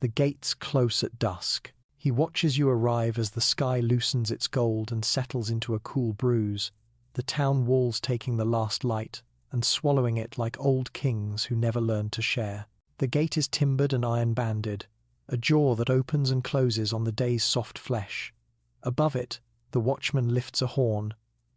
the gates close at dusk. He watches you arrive as the sky loosens its gold and settles into a cool bruise, the town walls taking the last light and swallowing it like old kings who never learned to share. The gate is timbered and iron-banded, a jaw that opens and closes on the day's soft flesh. Above it, the watchman lifts a horn,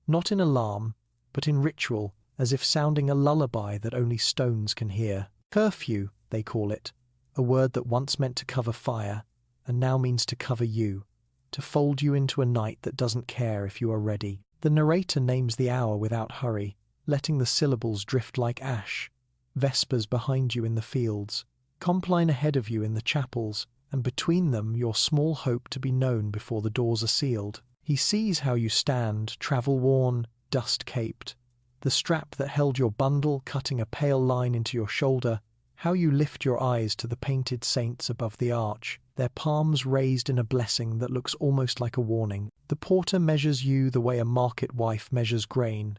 not in alarm, but in ritual, as if sounding a lullaby that only stones can hear. Curfew, they call it, a word that once meant to cover fire, and now means to cover you, to fold you into a night that doesn't care if you are ready. The narrator names the hour without hurry, letting the syllables drift like ash. Vespers behind you in the fields, Compline ahead of you in the chapels, and between them your small hope to be known before the doors are sealed. He sees how you stand, travel-worn, dust-caped, the strap that held your bundle cutting a pale line into your shoulder, how you lift your eyes to the painted saints above the arch, their palms raised in a blessing that looks almost like a warning. The porter measures you the way a market wife measures grain,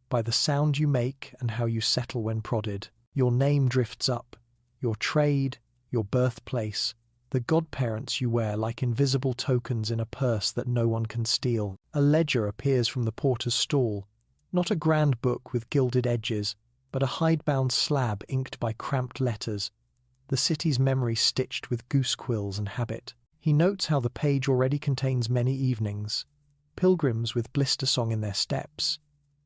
by the sound you make and how you settle when prodded. Your name drifts up, your trade, your birthplace, the godparents you wear like invisible tokens in a purse that no one can steal. A ledger appears from the porter's stall, not a grand book with gilded edges, but a hidebound slab inked by cramped letters, the city's memory stitched with goose quills and habit. He notes how the page already contains many evenings, pilgrims with blister song in their steps,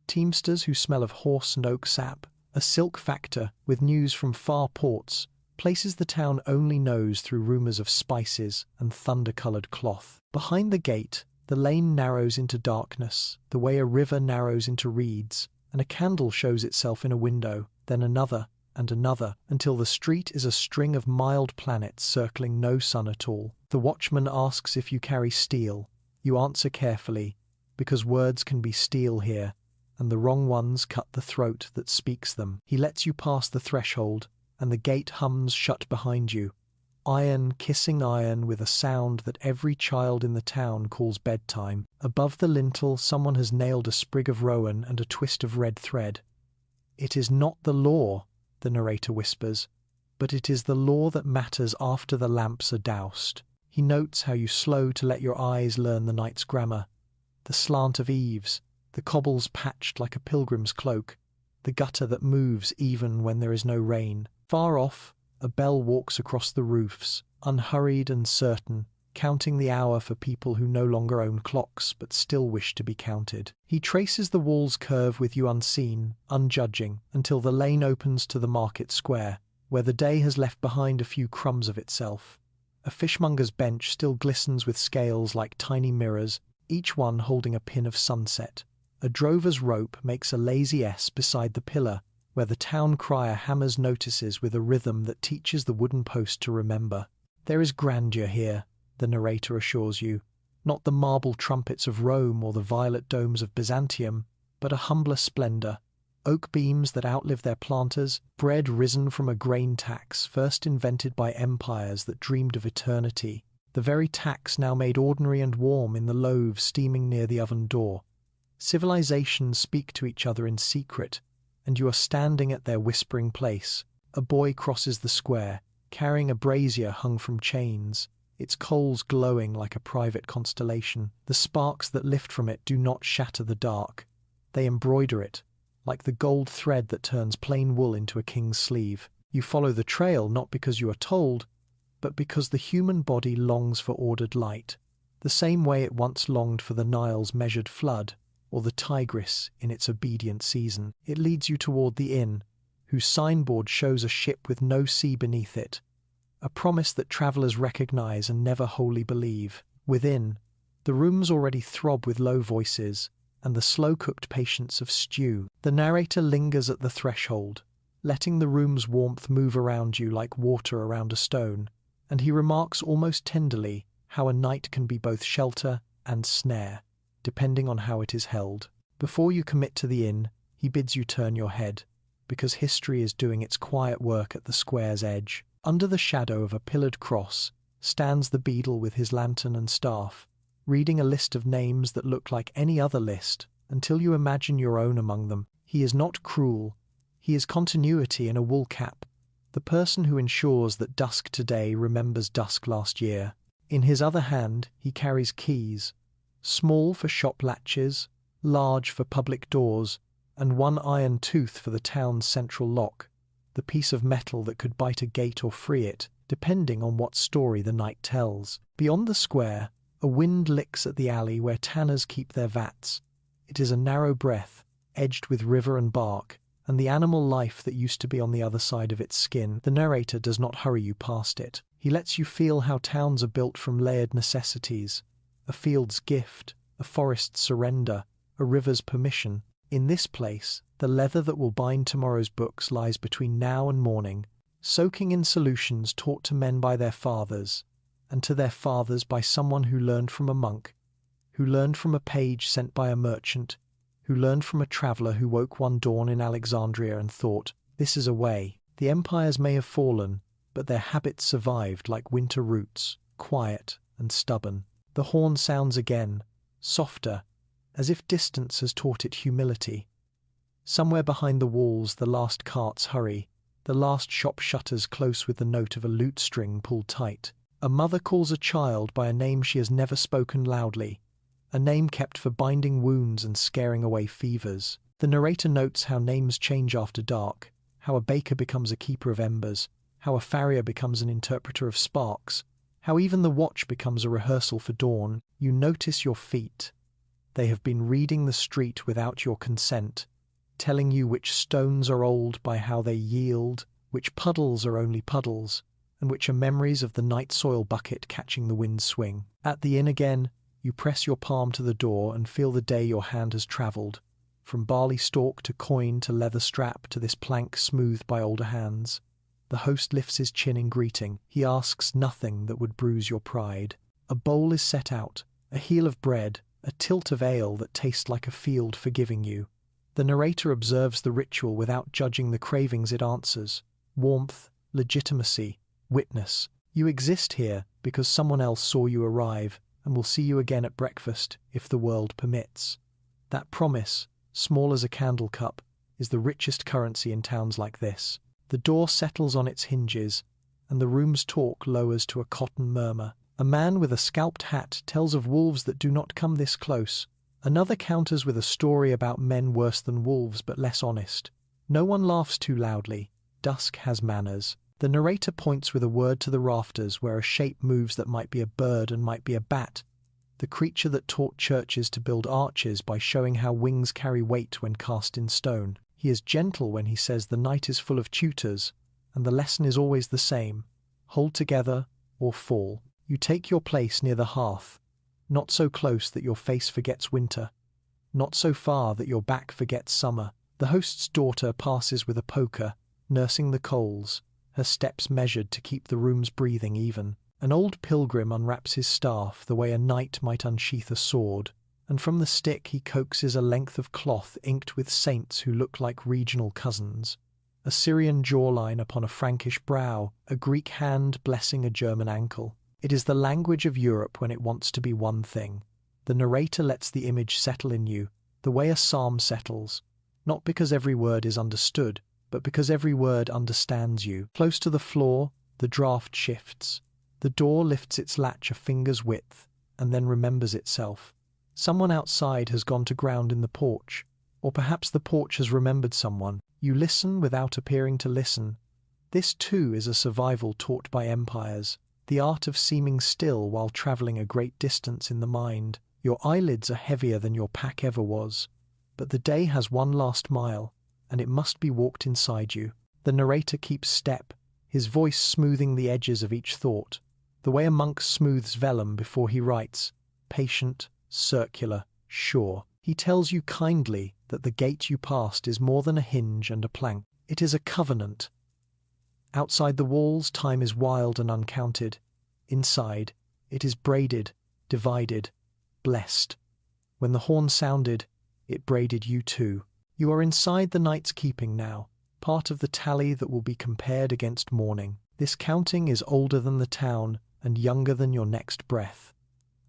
teamsters who smell of horse and oak sap, a silk factor with news from far ports, places the town only knows through rumours of spices and thunder-coloured cloth. Behind the gate, the lane narrows into darkness, the way a river narrows into reeds, and a candle shows itself in a window, then another and another, until the street is a string of mild planets circling no sun at all. The watchman asks if you carry steel. You answer carefully, because words can be steel here, and the wrong ones cut the throat that speaks them. He lets you pass the threshold, and the gate hums shut behind you, iron kissing iron with a sound that every child in the town calls bedtime. Above the lintel someone has nailed a sprig of rowan and a twist of red thread. It is not the law, the narrator whispers, but it is the law that matters after the lamps are doused. He notes how you slow to let your eyes learn the night's grammar, the slant of eaves, the cobbles patched like a pilgrim's cloak, the gutter that moves even when there is no rain. Far off, a bell walks across the roofs, unhurried and certain, counting the hour for people who no longer own clocks but still wish to be counted. He traces the wall's curve with you unseen, unjudging, until the lane opens to the market square, where the day has left behind a few crumbs of itself. A fishmonger's bench still glistens with scales like tiny mirrors, each one holding a pin of sunset. A drover's rope makes a lazy S beside the pillar, where the town crier hammers notices with a rhythm that teaches the wooden post to remember. There is grandeur here, the narrator assures you, not the marble trumpets of Rome or the violet domes of Byzantium, but a humbler splendour. Oak beams that outlive their planters, bread risen from a grain tax first invented by empires that dreamed of eternity, the very tax now made ordinary and warm in the loaves steaming near the oven door. Civilizations speak to each other in secret, and you are standing at their whispering place. A boy crosses the square, carrying a brazier hung from chains, its coals glowing like a private constellation. The sparks that lift from it do not shatter the dark. They embroider it, like the gold thread that turns plain wool into a king's sleeve. You follow the trail not because you are told, but because the human body longs for ordered light, the same way it once longed for the Nile's measured flood, or the Tigris in its obedient season. It leads you toward the inn, whose signboard shows a ship with no sea beneath it, a promise that travellers recognize and never wholly believe. Within, the rooms already throb with low voices and the slow-cooked patience of stew. The narrator lingers at the threshold, letting the room's warmth move around you like water around a stone, and he remarks almost tenderly how a night can be both shelter and snare, depending on how it is held. Before you commit to the inn, he bids you turn your head, because history is doing its quiet work at the square's edge. Under the shadow of a pillared cross stands the beadle with his lantern and staff, reading a list of names that look like any other list, until you imagine your own among them. He is not cruel. He is continuity in a wool cap, the person who ensures that dusk today remembers dusk last year. In his other hand, he carries keys, small for shop latches, large for public doors, and one iron tooth for the town's central lock, the piece of metal that could bite a gate or free it, depending on what story the night tells. Beyond the square, a wind licks at the alley where tanners keep their vats. It is a narrow breath, edged with river and bark, and the animal life that used to be on the other side of its skin. The narrator does not hurry you past it. He lets you feel how towns are built from layered necessities, a field's gift, a forest's surrender, a river's permission. In this place, the leather that will bind tomorrow's books lies between now and morning, soaking in solutions taught to men by their fathers, and to their fathers by someone who learned from a monk, who learned from a page sent by a merchant, who learned from a traveller who woke one dawn in Alexandria and thought, "This is a way." The empires may have fallen, but their habits survived like winter roots, quiet and stubborn. The horn sounds again, softer, as if distance has taught it humility. Somewhere behind the walls the last carts hurry, the last shop shutters close with the note of a lute string pulled tight. A mother calls a child by a name she has never spoken loudly, a name kept for binding wounds and scaring away fevers. The narrator notes how names change after dark, how a baker becomes a keeper of embers, how a farrier becomes an interpreter of sparks, how even the watch becomes a rehearsal for dawn. You notice your feet. They have been reading the street without your consent, telling you which stones are old by how they yield, which puddles are only puddles, and which are memories of the night soil bucket catching the wind's swing. At the inn again, you press your palm to the door and feel the day your hand has travelled, from barley stalk to coin to leather strap to this plank smoothed by older hands. The host lifts his chin in greeting. He asks nothing that would bruise your pride. A bowl is set out, a heel of bread, a tilt of ale that tastes like a field forgiving you. The narrator observes the ritual without judging the cravings it answers. Warmth, legitimacy, witness. You exist here because someone else saw you arrive and will see you again at breakfast if the world permits. That promise, small as a candle cup, is the richest currency in towns like this. The door settles on its hinges, and the room's talk lowers to a cotton murmur. A man with a scalped hat tells of wolves that do not come this close. Another counters with a story about men worse than wolves but less honest. No one laughs too loudly. Dusk has manners. The narrator points with a word to the rafters where a shape moves that might be a bird and might be a bat, the creature that taught churches to build arches by showing how wings carry weight when cast in stone. He is gentle when he says the night is full of tutors, and the lesson is always the same: hold together or fall. You take your place near the hearth, not so close that your face forgets winter, not so far that your back forgets summer. The host's daughter passes with a poker, nursing the coals, her steps measured to keep the room's breathing even. An old pilgrim unwraps his staff the way a knight might unsheath a sword, and from the stick he coaxes a length of cloth inked with saints who look like regional cousins. A Syrian jawline upon a Frankish brow, a Greek hand blessing a German ankle. It is the language of Europe when it wants to be one thing. The narrator lets the image settle in you, the way a psalm settles, not because every word is understood, but because every word understands you. Close to the floor, the draught shifts. The door lifts its latch a finger's width, and then remembers itself. Someone outside has gone to ground in the porch, or perhaps the porch has remembered someone. You listen without appearing to listen. This too is a survival taught by empires, the art of seeming still while travelling a great distance in the mind. Your eyelids are heavier than your pack ever was, but the day has one last mile, and it must be walked inside you. The narrator keeps step, his voice smoothing the edges of each thought, the way a monk smooths vellum before he writes, patient, circular, sure. He tells you kindly that the gate you passed is more than a hinge and a plank. It is a covenant. Outside the walls, time is wild and uncounted. Inside, it is braided, divided, blessed. When the horn sounded, it braided you too. You are inside the night's keeping now, part of the tally that will be compared against morning. This counting is older than the town and younger than your next breath.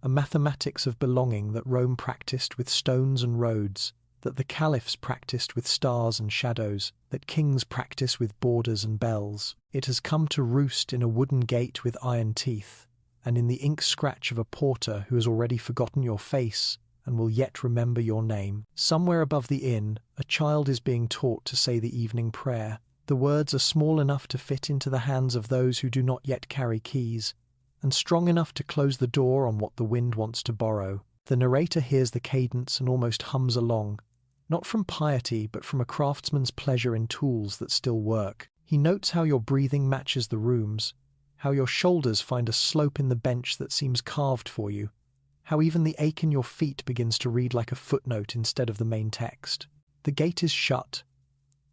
A mathematics of belonging that Rome practiced with stones and roads, that the caliphs practiced with stars and shadows, that kings practice with borders and bells. It has come to roost in a wooden gate with iron teeth, and in the ink scratch of a porter who has already forgotten your face and will yet remember your name. Somewhere above the inn, a child is being taught to say the evening prayer. The words are small enough to fit into the hands of those who do not yet carry keys, and strong enough to close the door on what the wind wants to borrow. The narrator hears the cadence and almost hums along, not from piety but from a craftsman's pleasure in tools that still work. He notes how your breathing matches the rooms, how your shoulders find a slope in the bench that seems carved for you, how even the ache in your feet begins to read like a footnote instead of the main text. The gate is shut.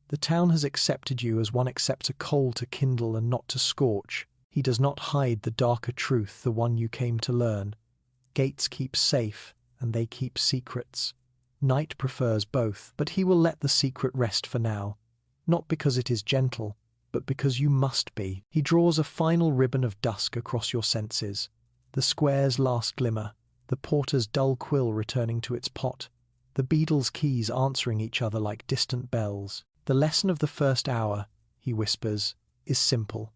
The town has accepted you as one accepts a coal to kindle and not to scorch. He does not hide the darker truth, the one you came to learn. Gates keep safe, and they keep secrets. Night prefers both, but he will let the secret rest for now, not because it is gentle, but because you must be. He draws a final ribbon of dusk across your senses, the square's last glimmer, the porter's dull quill returning to its pot, the beadle's keys answering each other like distant bells. The lesson of the first hour, he whispers, is simple.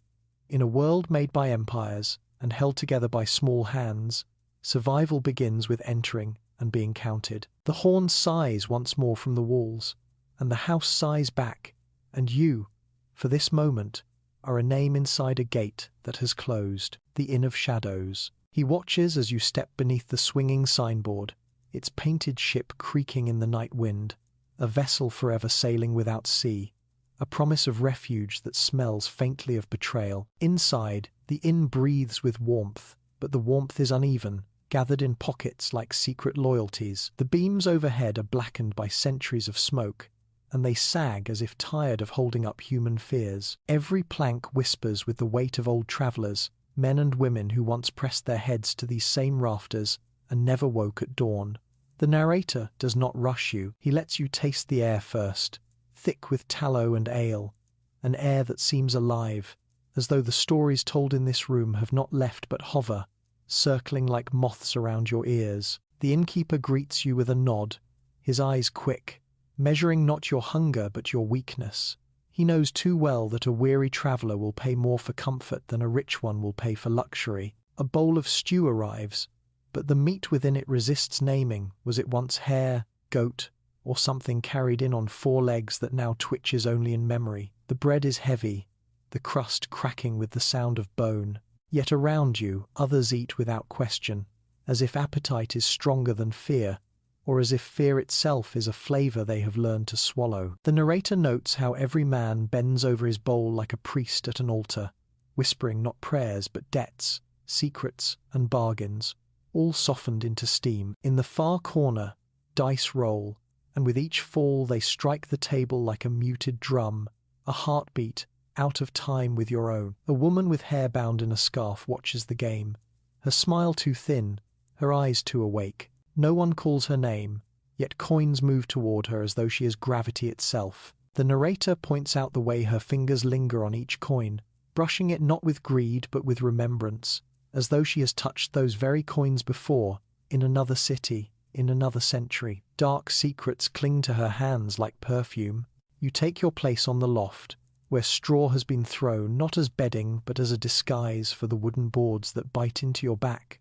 In a world made by empires and held together by small hands, survival begins with entering and being counted. The horn sighs once more from the walls, and the house sighs back, and you, for this moment, are a name inside a gate that has closed, the Inn of Shadows. He watches as you step beneath the swinging signboard, its painted ship creaking in the night wind, a vessel forever sailing without sea, a promise of refuge that smells faintly of betrayal. Inside, the inn breathes with warmth, but the warmth is uneven, gathered in pockets like secret loyalties. The beams overhead are blackened by centuries of smoke, and they sag as if tired of holding up human fears. Every plank whispers with the weight of old travellers, men and women who once pressed their heads to these same rafters and never woke at dawn. The narrator does not rush you. He lets you taste the air first, thick with tallow and ale, an air that seems alive, as though the stories told in this room have not left but hover, circling like moths around your ears. The innkeeper greets you with a nod, his eyes quick, measuring not your hunger but your weakness. He knows too well that a weary traveller will pay more for comfort than a rich one will pay for luxury. A bowl of stew arrives, but the meat within it resists naming. Was it once hare, goat, or something carried in on 4 legs that now twitches only in memory? The bread is heavy, the crust cracking with the sound of bone. Yet around you, others eat without question, as if appetite is stronger than fear, or as if fear itself is a flavor they have learned to swallow. The narrator notes how every man bends over his bowl like a priest at an altar, whispering not prayers but debts, secrets, and bargains, all softened into steam. In the far corner, dice roll, and with each fall they strike the table like a muted drum, a heartbeat, out of time with your own. A woman with hair bound in a scarf watches the game, her smile too thin, her eyes too awake. No one calls her name, yet coins move toward her as though she is gravity itself. The narrator points out the way her fingers linger on each coin, brushing it not with greed but with remembrance, as though she has touched those very coins before, in another city, in another century. Dark secrets cling to her hands like perfume. You take your place on the loft, where straw has been thrown not as bedding but as a disguise for the wooden boards that bite into your back.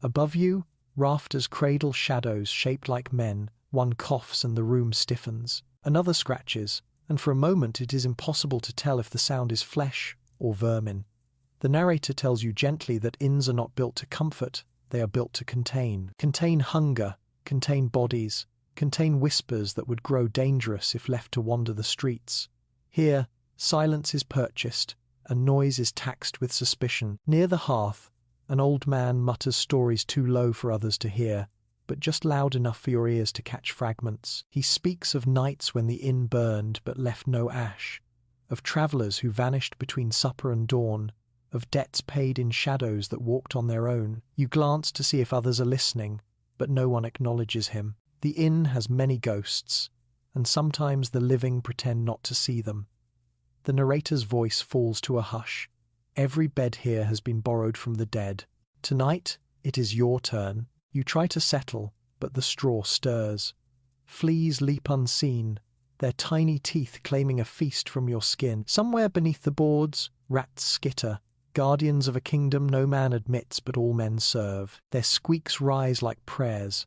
Above you, rafters cradle shadows shaped like men. One coughs and the room stiffens. Another scratches, and for a moment it is impossible to tell if the sound is flesh or vermin. The narrator tells you gently that inns are not built to comfort, they are built to contain. Contain hunger, contain bodies, contain whispers that would grow dangerous if left to wander the streets. Here, silence is purchased, and noise is taxed with suspicion. Near the hearth, an old man mutters stories too low for others to hear, but just loud enough for your ears to catch fragments. He speaks of nights when the inn burned but left no ash, of travellers who vanished between supper and dawn, of debts paid in shadows that walked on their own. You glance to see if others are listening, but no one acknowledges him. The inn has many ghosts, and sometimes the living pretend not to see them. The narrator's voice falls to a hush. Every bed here has been borrowed from the dead. Tonight, it is your turn. You try to settle, but the straw stirs. Fleas leap unseen, their tiny teeth claiming a feast from your skin. Somewhere beneath the boards, rats skitter, guardians of a kingdom no man admits but all men serve. Their squeaks rise like prayers,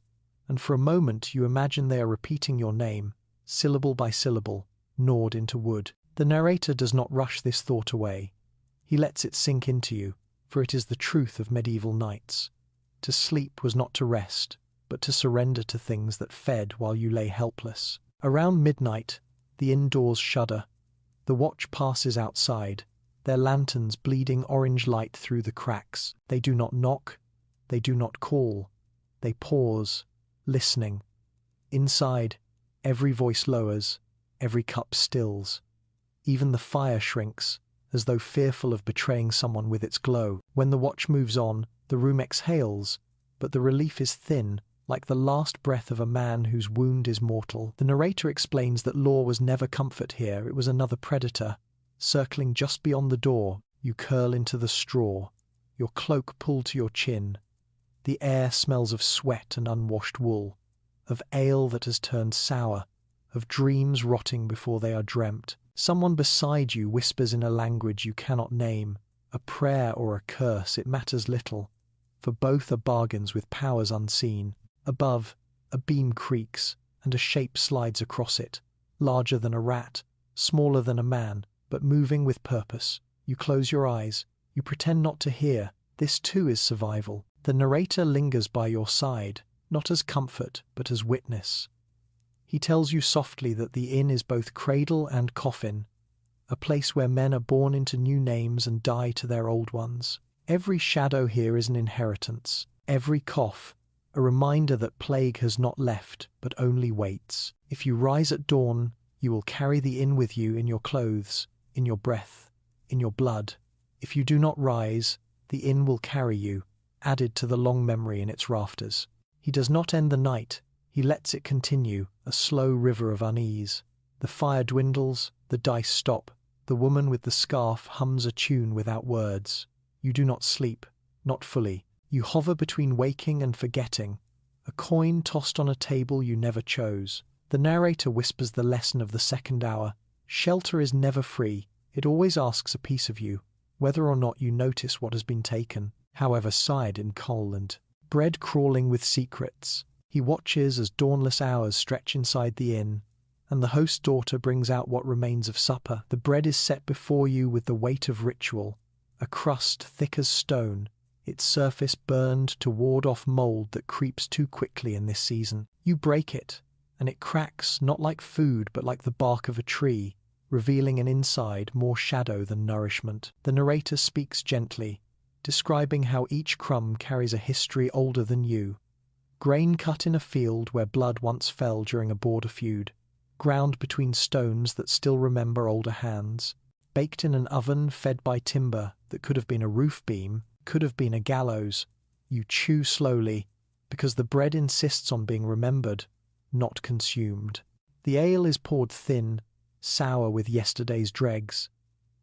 and for a moment you imagine they are repeating your name, syllable by syllable, gnawed into wood. The narrator does not rush this thought away. He lets it sink into you, for it is the truth of medieval nights. To sleep was not to rest, but to surrender to things that fed while you lay helpless. Around midnight, the indoors shudder. The watch passes outside, their lanterns bleeding orange light through the cracks. They do not knock, they do not call. They pause, listening. Inside, every voice lowers, every cup stills. Even the fire shrinks, as though fearful of betraying someone with its glow. When the watch moves on, the room exhales, but the relief is thin, like the last breath of a man whose wound is mortal. The narrator explains that law was never comfort here, it was another predator. Circling just beyond the door, you curl into the straw, your cloak pulled to your chin. The air smells of sweat and unwashed wool, of ale that has turned sour, of dreams rotting before they are dreamt. Someone beside you whispers in a language you cannot name, a prayer or a curse, it matters little, for both are bargains with powers unseen. Above, a beam creaks, and a shape slides across it, larger than a rat, smaller than a man, but moving with purpose. You close your eyes, you pretend not to hear. This too is survival. The narrator lingers by your side, not as comfort, but as witness. He tells you softly that the inn is both cradle and coffin, a place where men are born into new names and die to their old ones. Every shadow here is an inheritance, every cough, a reminder that plague has not left, but only waits. If you rise at dawn, you will carry the inn with you in your clothes, in your breath, in your blood. If you do not rise, the inn will carry you, added to the long memory in its rafters. He does not end the night, he lets it continue, a slow river of unease. The fire dwindles, the dice stop, the woman with the scarf hums a tune without words. You do not sleep, not fully. You hover between waking and forgetting, a coin tossed on a table you never chose. The narrator whispers the lesson of the second hour. Shelter is never free, it always asks a piece of you, whether or not you notice what has been taken, however sighed in coal and bread crawling with secrets. He watches as dawnless hours stretch inside the inn, and the host's daughter brings out what remains of supper. The bread is set before you with the weight of ritual, a crust thick as stone, its surface burned to ward off mold that creeps too quickly in this season. You break it, and it cracks not like food but like the bark of a tree, revealing an inside more shadow than nourishment. The narrator speaks gently, describing how each crumb carries a history older than you. Grain cut in a field where blood once fell during a border feud, ground between stones that still remember older hands, baked in an oven fed by timber that could have been a roof beam, could have been a gallows. You chew slowly, because the bread insists on being remembered, not consumed. The ale is poured thin, sour with yesterday's dregs,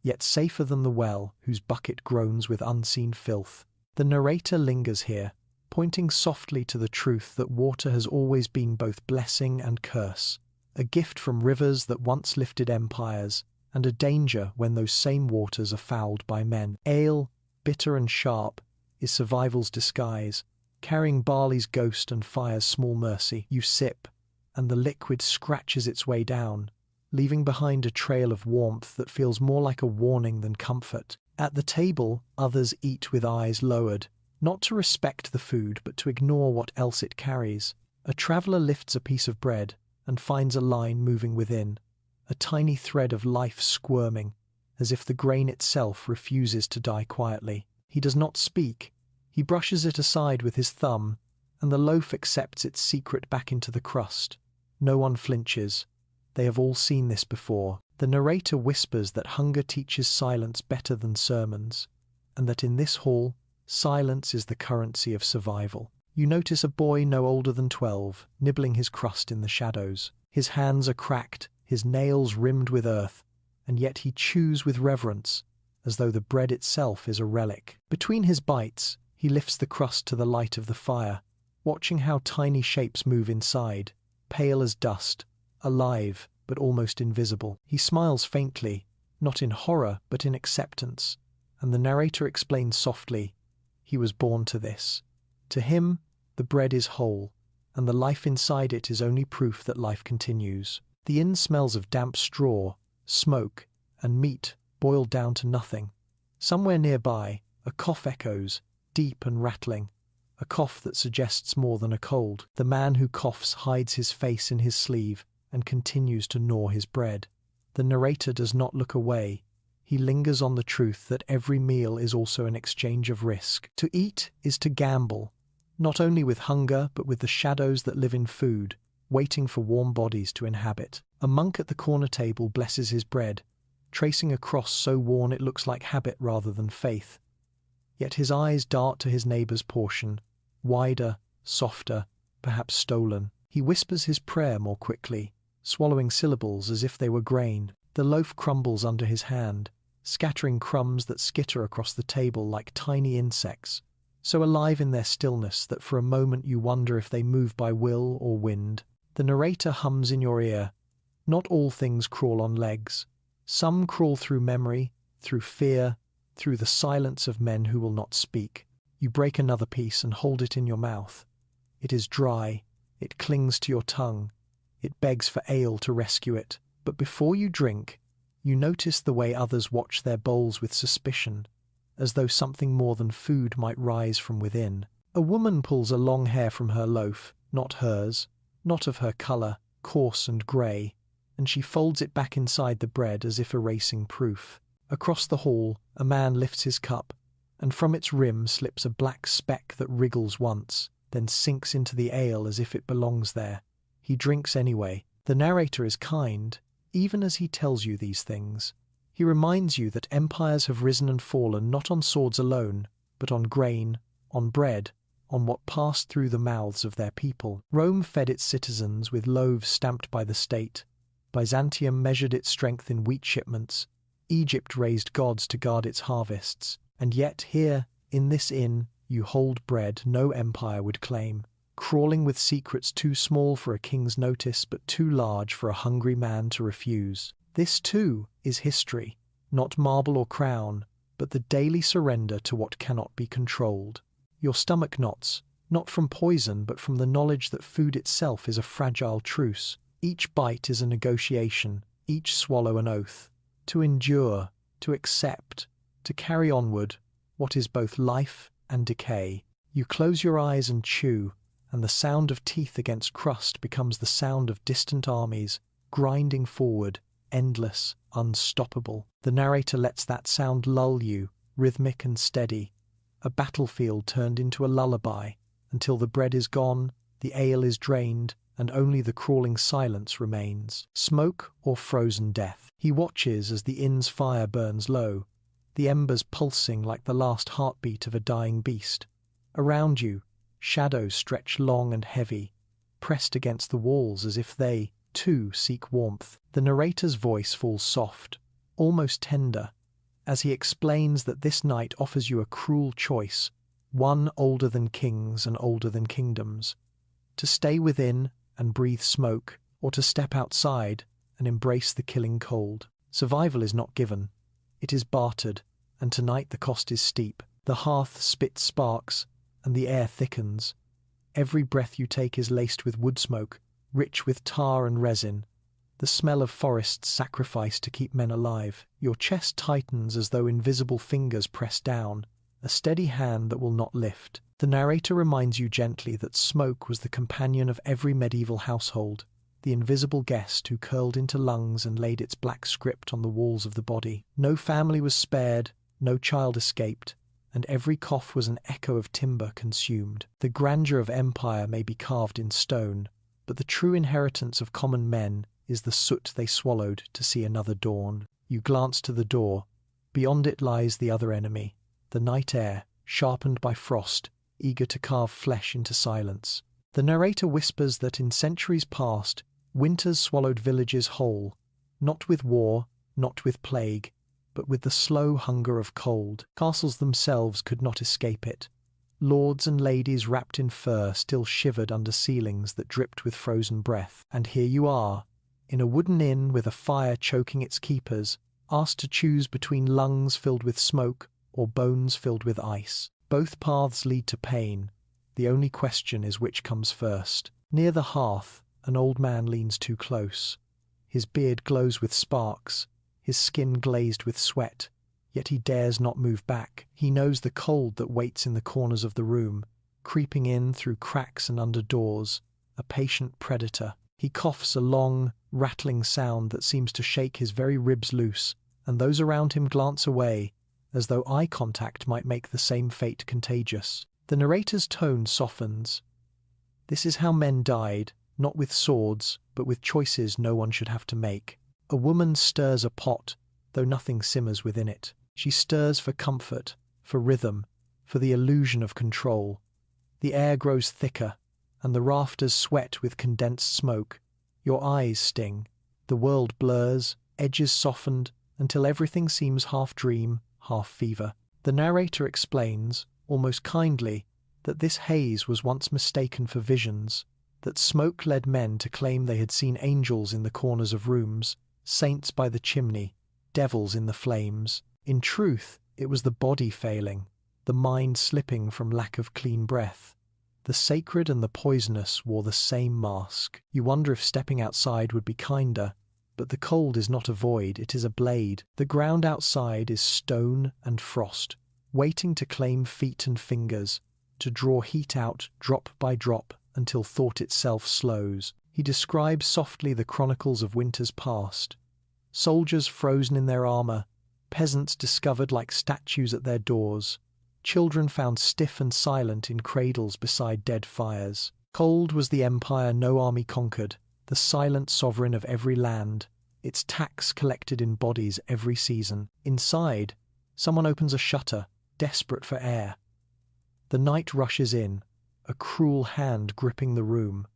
yet safer than the well whose bucket groans with unseen filth. The narrator lingers here, pointing softly to the truth that water has always been both blessing and curse, a gift from rivers that once lifted empires, and a danger when those same waters are fouled by men. Ale, bitter and sharp, is survival's disguise, carrying barley's ghost and fire's small mercy. You sip, and the liquid scratches its way down, leaving behind a trail of warmth that feels more like a warning than comfort. At the table, others eat with eyes lowered, not to respect the food but to ignore what else it carries. A traveller lifts a piece of bread and finds a line moving within, a tiny thread of life squirming, as if the grain itself refuses to die quietly. He does not speak. He brushes it aside with his thumb, and the loaf accepts its secret back into the crust. No one flinches. They have all seen this before. The narrator whispers that hunger teaches silence better than sermons, and that in this hall, silence is the currency of survival. You notice a boy no older than 12, nibbling his crust in the shadows. His hands are cracked, his nails rimmed with earth, and yet he chews with reverence, as though the bread itself is a relic. Between his bites, he lifts the crust to the light of the fire, watching how tiny shapes move inside, pale as dust, alive but almost invisible. He smiles faintly, not in horror but in acceptance, and the narrator explains softly, he was born to this. To him, the bread is whole, and the life inside it is only proof that life continues. The inn smells of damp straw, smoke, and meat boiled down to nothing. Somewhere nearby, a cough echoes, deep and rattling, a cough that suggests more than a cold. The man who coughs hides his face in his sleeve and continues to gnaw his bread. The narrator does not look away. He lingers on the truth that every meal is also an exchange of risk. To eat is to gamble, not only with hunger but with the shadows that live in food, waiting for warm bodies to inhabit. A monk at the corner table blesses his bread, tracing a cross so worn it looks like habit rather than faith. Yet his eyes dart to his neighbor's portion, wider, softer, perhaps stolen. He whispers his prayer more quickly, swallowing syllables as if they were grain. The loaf crumbles under his hand, scattering crumbs that skitter across the table like tiny insects, so alive in their stillness that for a moment you wonder if they move by will or wind. The narrator hums in your ear, "Not all things crawl on legs. Some crawl through memory, through fear, through the silence of men who will not speak." You break another piece and hold it in your mouth. It is dry, it clings to your tongue, it begs for ale to rescue it. But before you drink, you notice the way others watch their bowls with suspicion, as though something more than food might rise from within. A woman pulls a long hair from her loaf, not hers, not of her colour, coarse and grey, and she folds it back inside the bread as if erasing proof. Across the hall, a man lifts his cup, and from its rim slips a black speck that wriggles once, then sinks into the ale as if it belongs there. He drinks anyway. The narrator is kind, even as he tells you these things. He reminds you that empires have risen and fallen not on swords alone, but on grain, on bread, on what passed through the mouths of their people. Rome fed its citizens with loaves stamped by the state. Byzantium measured its strength in wheat shipments. Egypt raised gods to guard its harvests. And yet here, in this inn, you hold bread no empire would claim, crawling with secrets too small for a king's notice but too large for a hungry man to refuse. This, too, is history, not marble or crown, but the daily surrender to what cannot be controlled. Your stomach knots, not from poison but from the knowledge that food itself is a fragile truce. Each bite is a negotiation, each swallow an oath. To endure, to accept, to carry onward what is both life and decay. You close your eyes and chew, and the sound of teeth against crust becomes the sound of distant armies, grinding forward, endless, unstoppable. The narrator lets that sound lull you, rhythmic and steady, a battlefield turned into a lullaby, until the bread is gone, the ale is drained, and only the crawling silence remains. Smoke or frozen death. He watches as the inn's fire burns low, the embers pulsing like the last heartbeat of a dying beast. Around you, shadows stretch long and heavy, pressed against the walls as if they, too, seek warmth. The narrator's voice falls soft, almost tender, as he explains that this night offers you a cruel choice, one older than kings and older than kingdoms. To stay within and breathe smoke, or to step outside and embrace the killing cold. Survival is not given. It is bartered, and tonight the cost is steep. The hearth spits sparks, and the air thickens. Every breath you take is laced with wood smoke, rich with tar and resin, the smell of forests sacrificed to keep men alive. Your chest tightens as though invisible fingers press down, a steady hand that will not lift. The narrator reminds you gently that smoke was the companion of every medieval household, the invisible guest who curled into lungs and laid its black script on the walls of the body. No family was spared, no child escaped, and every cough was an echo of timber consumed. The grandeur of empire may be carved in stone, but the true inheritance of common men is the soot they swallowed to see another dawn. You glance to the door. Beyond it lies the other enemy, the night air, sharpened by frost, eager to carve flesh into silence. The narrator whispers that in centuries past, winters swallowed villages whole, not with war, not with plague, but with the slow hunger of cold. Castles themselves could not escape it. Lords and ladies wrapped in fur still shivered under ceilings that dripped with frozen breath. And here you are, in a wooden inn with a fire choking its keepers, asked to choose between lungs filled with smoke or bones filled with ice. Both paths lead to pain. The only question is which comes first. Near the hearth, an old man leans too close. His beard glows with sparks, his skin glazed with sweat, yet he dares not move back. He knows the cold that waits in the corners of the room, creeping in through cracks and under doors, a patient predator. He coughs a long, rattling sound that seems to shake his very ribs loose, and those around him glance away, as though eye contact might make the same fate contagious. The narrator's tone softens. This is how men died, not with swords, but with choices no one should have to make. A woman stirs a pot, though nothing simmers within it. She stirs for comfort, for rhythm, for the illusion of control. The air grows thicker, and the rafters sweat with condensed smoke. Your eyes sting. The world blurs, edges softened, until everything seems half dream, half fever. The narrator explains, almost kindly, that this haze was once mistaken for visions, that smoke led men to claim they had seen angels in the corners of rooms, saints by the chimney, devils in the flames. In truth, it was the body failing, the mind slipping from lack of clean breath. The sacred and the poisonous wore the same mask. You wonder if stepping outside would be kinder, but the cold is not a void, it is a blade. The ground outside is stone and frost, waiting to claim feet and fingers, to draw heat out drop by drop until thought itself slows. He describes softly the chronicles of winters past. Soldiers frozen in their armor, peasants discovered like statues at their doors, children found stiff and silent in cradles beside dead fires. Cold was the empire no army conquered, the silent sovereign of every land, its tax collected in bodies every season. Inside, someone opens a shutter, desperate for air. The night rushes in, a cruel hand gripping the room.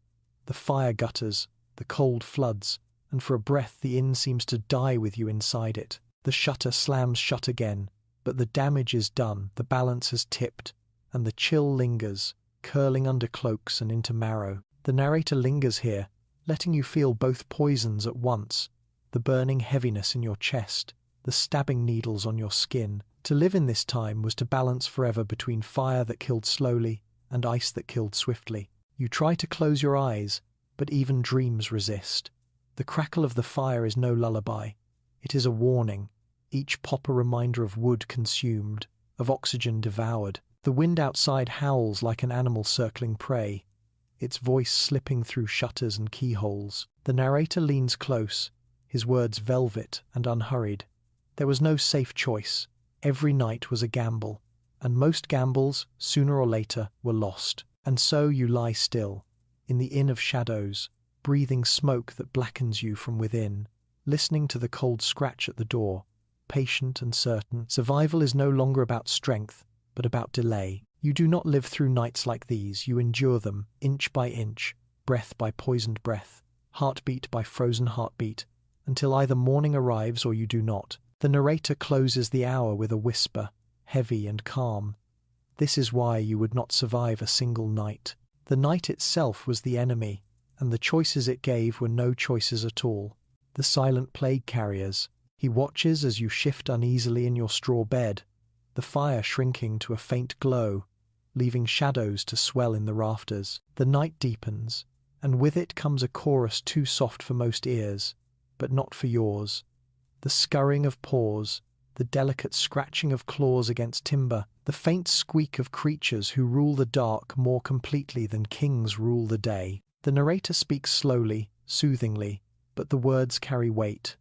The fire gutters, the cold floods, and for a breath the inn seems to die with you inside it. The shutter slams shut again, but the damage is done, the balance has tipped, and the chill lingers, curling under cloaks and into marrow. The narrator lingers here, letting you feel both poisons at once, the burning heaviness in your chest, the stabbing needles on your skin. To live in this time was to balance forever between fire that killed slowly and ice that killed swiftly. You try to close your eyes, but even dreams resist. The crackle of the fire is no lullaby. It is a warning, each pop a reminder of wood consumed, of oxygen devoured. The wind outside howls like an animal circling prey, its voice slipping through shutters and keyholes. The narrator leans close, his words velvet and unhurried. There was no safe choice. Every night was a gamble, and most gambles, sooner or later, were lost. And so you lie still, in the inn of shadows, breathing smoke that blackens you from within, listening to the cold scratch at the door, patient and certain. Survival is no longer about strength, but about delay. You do not live through nights like these, you endure them, inch by inch, breath by poisoned breath, heartbeat by frozen heartbeat, until either morning arrives or you do not. The narrator closes the hour with a whisper, heavy and calm. This is why you would not survive a single night. The night itself was the enemy, and the choices it gave were no choices at all. The silent plague carriers. He watches as you shift uneasily in your straw bed, the fire shrinking to a faint glow, leaving shadows to swell in the rafters. The night deepens, and with it comes a chorus too soft for most ears, but not for yours. The scurrying of paws, the delicate scratching of claws against timber, the faint squeak of creatures who rule the dark more completely than kings rule the day. The narrator speaks slowly, soothingly, but the words carry weight.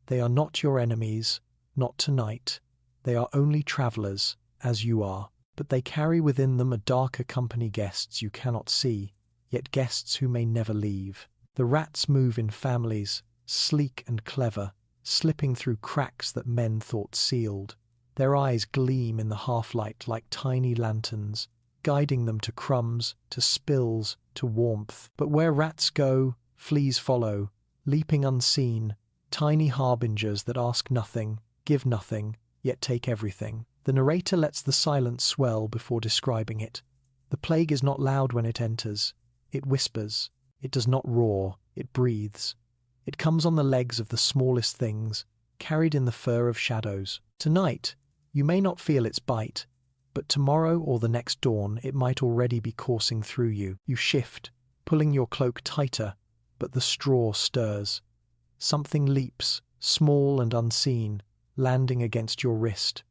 They are not your enemies, not tonight. They are only travelers, as you are, but they carry within them a darker company, guests you cannot see, yet guests who may never leave. The rats move in families, sleek and clever, slipping through cracks that men thought sealed. Their eyes gleam in the half-light like tiny lanterns, guiding them to crumbs, to spills, to warmth. But where rats go, fleas follow, leaping unseen, tiny harbingers that ask nothing, give nothing, yet take everything. The narrator lets the silence swell before describing it. The plague is not loud when it enters. It whispers. It does not roar. It breathes. It comes on the legs of the smallest things, carried in the fur of shadows. Tonight, you may not feel its bite, but tomorrow or the next dawn it might already be coursing through you. You shift, pulling your cloak tighter, but the straw stirs. Something leaps, small and unseen, landing against your wrist.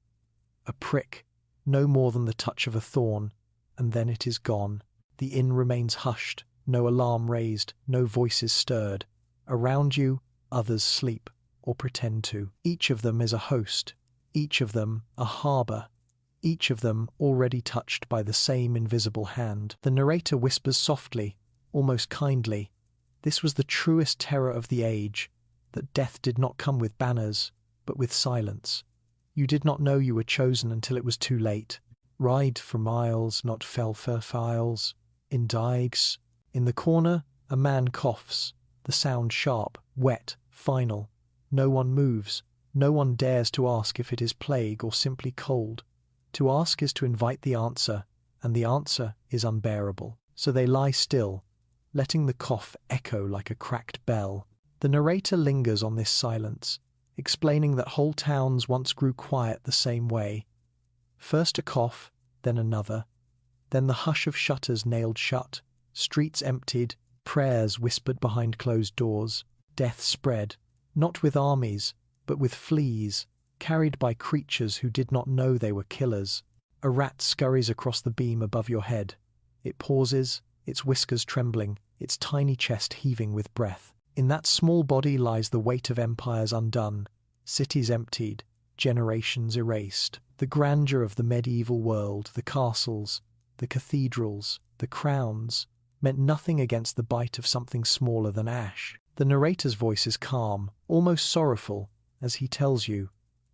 A prick, no more than the touch of a thorn, and then it is gone. The inn remains hushed, no alarm raised, no voices stirred. Around you, others sleep, or pretend to. Each of them is a host, each of them a harbour, each of them already touched by the same invisible hand. The narrator whispers softly, almost kindly. This was the truest terror of the age, that death did not come with banners, but with silence. You did not know you were chosen until it was too late. Ride for miles, not fell for files. In dikes. In the corner, a man coughs, the sound sharp, wet, final. No one moves. No one dares to ask if it is plague or simply cold. To ask is to invite the answer, and the answer is unbearable. So they lie still, letting the cough echo like a cracked bell. The narrator lingers on this silence, explaining that whole towns once grew quiet the same way. First a cough, then another, then the hush of shutters nailed shut, streets emptied, prayers whispered behind closed doors. Death spread, not with armies, but with fleas, carried by creatures who did not know they were killers. A rat scurries across the beam above your head. It pauses, its whiskers trembling, its tiny chest heaving with breath. In that small body lies the weight of empires undone, cities emptied, generations erased. The grandeur of the medieval world, the castles, the cathedrals, the crowns, meant nothing against the bite of something smaller than ash. The narrator's voice is calm, almost sorrowful, as he tells you,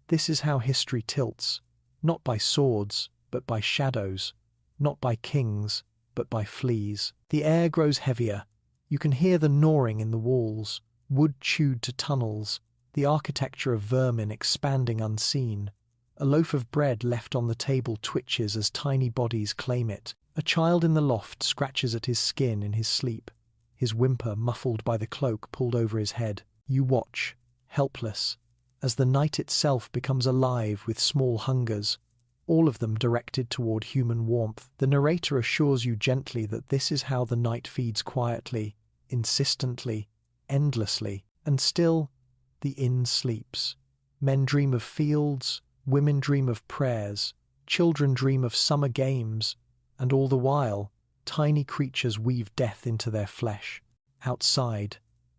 this is how history tilts, not by swords, but by shadows, not by kings, but by fleas. The air grows heavier. You can hear the gnawing in the walls, wood chewed to tunnels, the architecture of vermin expanding unseen. A loaf of bread left on the table twitches as tiny bodies claim it. A child in the loft scratches at his skin in his sleep, his whimper muffled by the cloak pulled over his head. You watch, helpless, as the night itself becomes alive with small hungers, all of them directed toward human warmth. The narrator assures you gently that this is how the night feeds quietly, insistently, endlessly, and still the inn sleeps. Men dream of fields, women dream of prayers, children dream of summer games, and all the while, tiny creatures weave death into their flesh. Outside,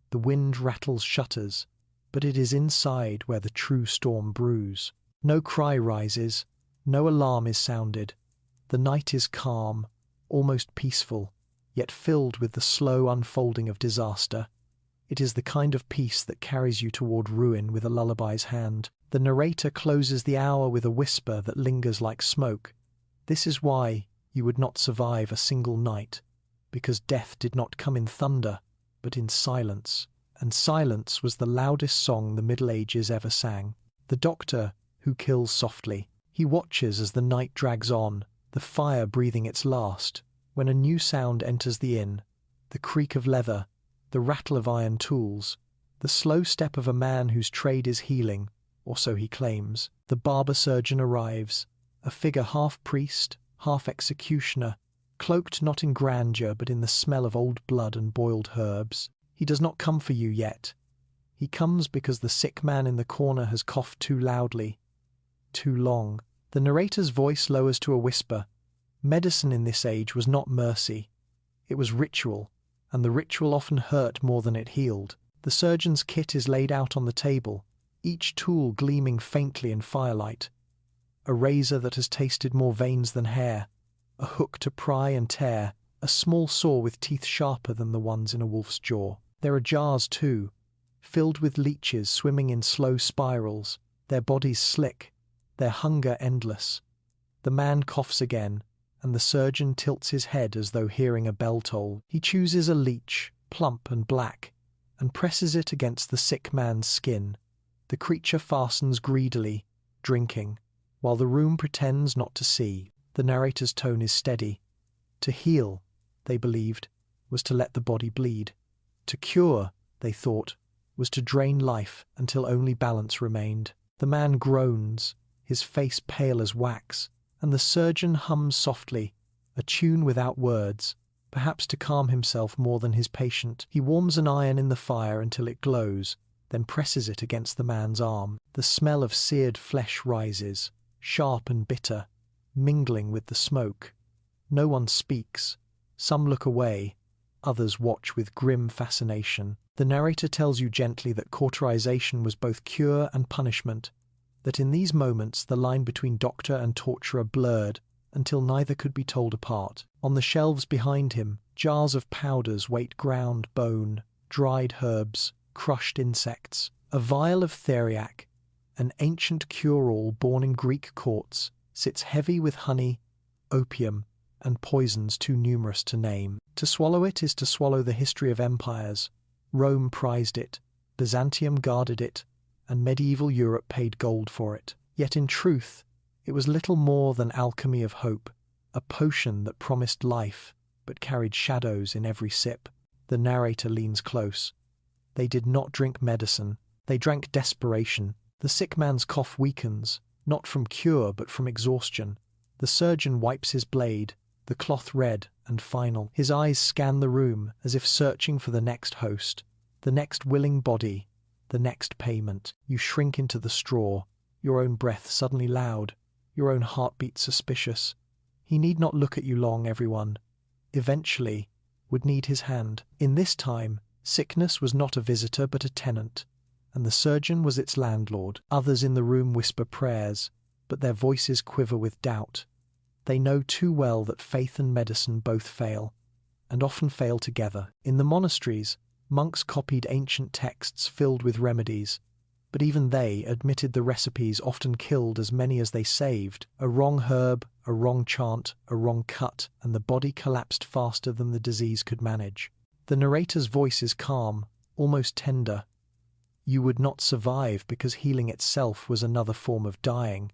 the wind rattles shutters, but it is inside where the true storm brews. No cry rises, no alarm is sounded. The night is calm, almost peaceful, yet filled with the slow unfolding of disaster. It is the kind of peace that carries you toward ruin with a lullaby's hand. The narrator closes the hour with a whisper that lingers like smoke. This is why you would not survive a single night, because death did not come in thunder, but in silence. And silence was the loudest song the Middle Ages ever sang. The doctor, who kills softly, he watches as the night drags on, the fire breathing its last, when a new sound enters the inn, the creak of leather, the rattle of iron tools, the slow step of a man whose trade is healing, or so he claims. The barber surgeon arrives, a figure half priest, half executioner, cloaked not in grandeur but in the smell of old blood and boiled herbs. He does not come for you yet. He comes because the sick man in the corner has coughed too loudly, too long. The narrator's voice lowers to a whisper. Medicine in this age was not mercy. It was ritual, and the ritual often hurt more than it healed. The surgeon's kit is laid out on the table, each tool gleaming faintly in firelight. A razor that has tasted more veins than hair, a hook to pry and tear, a small saw with teeth sharper than the ones in a wolf's jaw. There are jars too, filled with leeches swimming in slow spirals, their bodies slick, their hunger endless. The man coughs again, and the surgeon tilts his head as though hearing a bell toll. He chooses a leech, plump and black, and presses it against the sick man's skin. The creature fastens greedily, drinking, while the room pretends not to see. The narrator's tone is steady. To heal, they believed, was to let the body bleed. To cure, they thought, was to drain life until only balance remained. The man groans, his face pale as wax, and the surgeon hums softly, a tune without words, perhaps to calm himself more than his patient. He warms an iron in the fire until it glows, then presses it against the man's arm. The smell of seared flesh rises, sharp and bitter, mingling with the smoke. No one speaks. Some look away, others watch with grim fascination. The narrator tells you gently that cauterization was both cure and punishment, that in these moments the line between doctor and torturer blurred until neither could be told apart. On the shelves behind him, jars of powders weight ground bone, dried herbs, crushed insects. A vial of theriac, an ancient cure-all born in Greek courts, sits heavy with honey, opium, and poisons too numerous to name. To swallow it is to swallow the history of empires. Rome prized it, Byzantium guarded it, and medieval Europe paid gold for it. Yet in truth, it was little more than alchemy of hope, a potion that promised life, but carried shadows in every sip. The narrator leans close. They did not drink medicine, they drank desperation. The sick man's cough weakens, not from cure but from exhaustion. The surgeon wipes his blade, the cloth red and final. His eyes scan the room as if searching for the next host, the next willing body, the next payment. You shrink into the straw, your own breath suddenly loud, your own heartbeat suspicious. He need not look at you long, everyone. Eventually, would need his hand. In this time, sickness was not a visitor but a tenant, and the surgeon was its landlord. Others in the room whisper prayers, but their voices quiver with doubt. They know too well that faith and medicine both fail, and often fail together. In the monasteries, monks copied ancient texts filled with remedies, but even they admitted the recipes often killed as many as they saved. A wrong herb, a wrong chant, a wrong cut, and the body collapsed faster than the disease could manage. The narrator's voice is calm, almost tender. You would not survive because healing itself was another form of dying.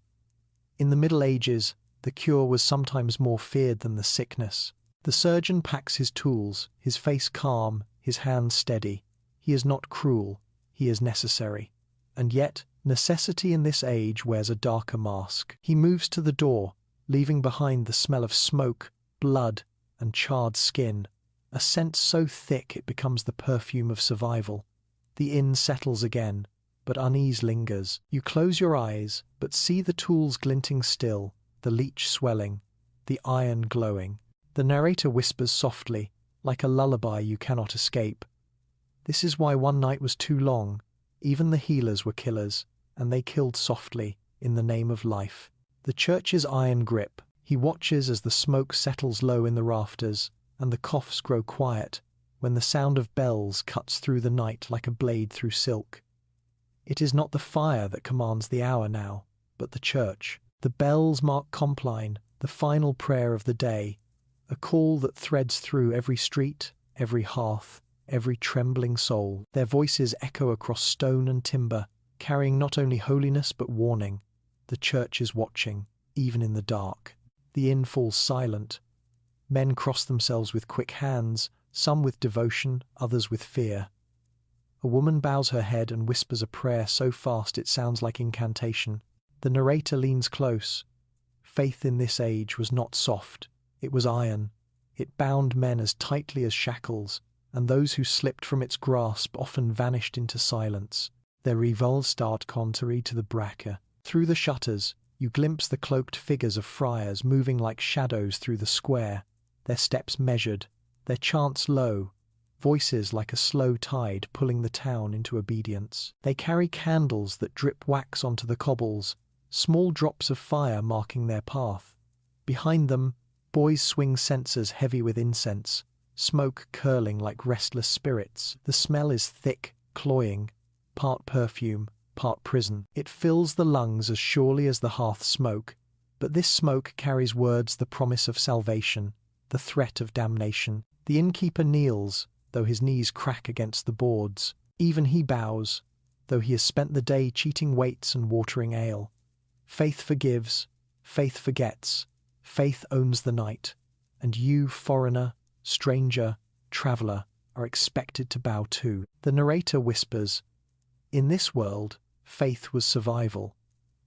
In the Middle Ages, the cure was sometimes more feared than the sickness. The surgeon packs his tools, his face calm, his hands steady. He is not cruel, he is necessary. And yet, necessity in this age wears a darker mask. He moves to the door, leaving behind the smell of smoke, blood, and charred skin, a scent so thick it becomes the perfume of survival. The inn settles again, but unease lingers. You close your eyes, but see the tools glinting still, the leech swelling, the iron glowing. The narrator whispers softly, like a lullaby you cannot escape. This is why one night was too long. Even the healers were killers, and they killed softly, in the name of life. The church's iron grip. He watches as the smoke settles low in the rafters, and the coughs grow quiet, when the sound of bells cuts through the night like a blade through silk. It is not the fire that commands the hour now, but the church. The bells mark Compline, the final prayer of the day, a call that threads through every street, every hearth, every trembling soul. Their voices echo across stone and timber, carrying not only holiness but warning. The church is watching, even in the dark. The inn falls silent. Men cross themselves with quick hands, some with devotion, others with fear. A woman bows her head and whispers a prayer so fast it sounds like incantation. The narrator leans close. Faith in this age was not soft, it was iron. It bound men as tightly as shackles, and those who slipped from its grasp often vanished into silence. Their rivals start contrary to the braca. Through the shutters, you glimpse the cloaked figures of friars moving like shadows through the square, their steps measured, their chants low, voices like a slow tide pulling the town into obedience. They carry candles that drip wax onto the cobbles, small drops of fire marking their path. Behind them, boys swing censers heavy with incense, smoke curling like restless spirits. The smell is thick, cloying, part perfume, part prison. It fills the lungs as surely as the hearth smoke, but this smoke carries words the promise of salvation, the threat of damnation. The innkeeper kneels, though his knees crack against the boards. Even he bows, though he has spent the day cheating waits and watering ale. Faith forgives, faith forgets, faith owns the night. and you, foreigner, stranger, traveler, are expected to bow too. The narrator whispers, "In this world, faith was survival.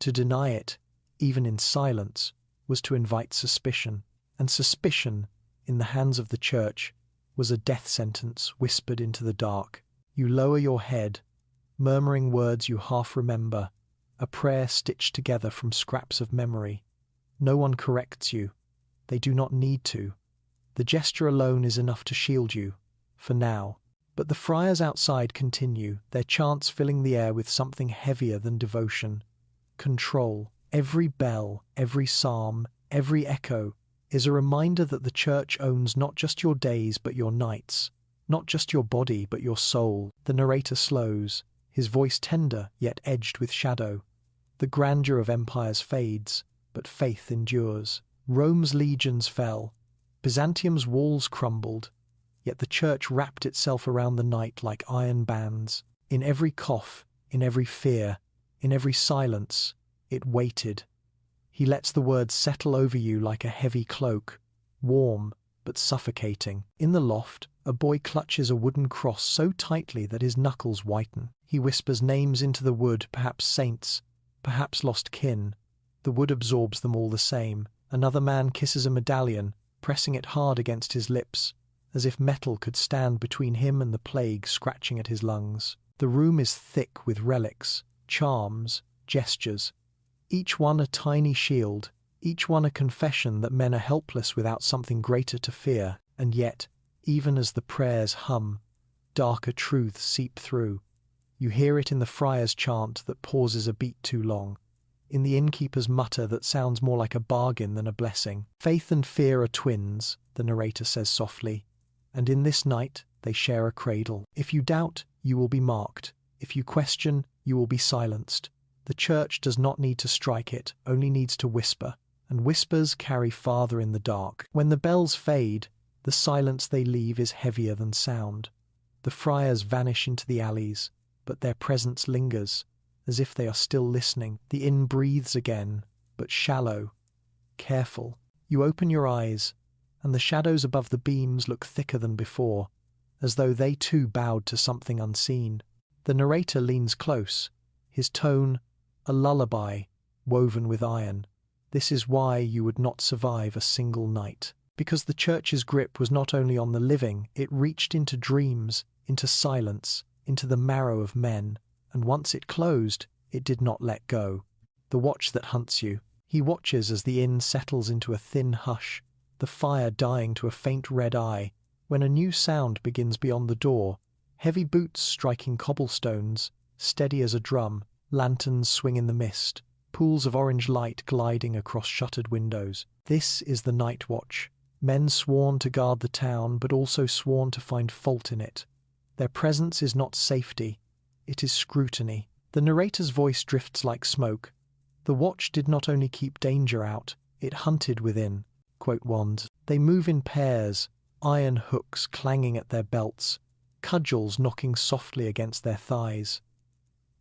To deny it, even in silence, was to invite suspicion, and suspicion, in the hands of the church, was a death sentence whispered into the dark. You lower your head, murmuring words you half remember, a prayer stitched together from scraps of memory. No one corrects you. They do not need to. The gesture alone is enough to shield you, for now." But the friars outside continue, their chants filling the air with something heavier than devotion. Control. Every bell, every psalm, every echo is a reminder that the church owns not just your days but your nights, not just your body but your soul. The narrator slows, his voice tender yet edged with shadow. The grandeur of empires fades, but faith endures. Rome's legions fell, Byzantium's walls crumbled, yet the church wrapped itself around the night like iron bands. In every cough, in every fear, in every silence, it waited. He lets the words settle over you like a heavy cloak, warm but suffocating. In the loft, a boy clutches a wooden cross so tightly that his knuckles whiten. He whispers names into the wood, perhaps saints, perhaps lost kin. The wood absorbs them all the same. Another man kisses a medallion, pressing it hard against his lips, as if metal could stand between him and the plague scratching at his lungs. The room is thick with relics, charms, gestures, each one a tiny shield, each one a confession that men are helpless without something greater to fear. And yet, even as the prayers hum, darker truths seep through. You hear it in the friar's chant that pauses a beat too long, in the innkeeper's mutter that sounds more like a bargain than a blessing. Faith and fear are twins, the narrator says softly, and in this night they share a cradle. If you doubt, you will be marked. If you question, you will be silenced. The church does not need to strike it, only needs to whisper, and whispers carry farther in the dark. When the bells fade, the silence they leave is heavier than sound. The friars vanish into the alleys, but their presence lingers, as if they are still listening. The inn breathes again, but shallow, careful. You open your eyes, and the shadows above the beams look thicker than before, as though they too bowed to something unseen. The narrator leans close, his tone a lullaby woven with iron. This is why you would not survive a single night. Because the church's grip was not only on the living, it reached into dreams, into silence, into the marrow of men, and once it closed, it did not let go. The watch that hunts you. He watches as the inn settles into a thin hush, the fire dying to a faint red eye, when a new sound begins beyond the door. Heavy boots striking cobblestones, steady as a drum, lanterns swing in the mist, pools of orange light gliding across shuttered windows. This is the night watch. Men sworn to guard the town, but also sworn to find fault in it. Their presence is not safety, it is scrutiny. The narrator's voice drifts like smoke. The watch did not only keep danger out, it hunted within. Quote wands. They move in pairs, iron hooks clanging at their belts, cudgels knocking softly against their thighs.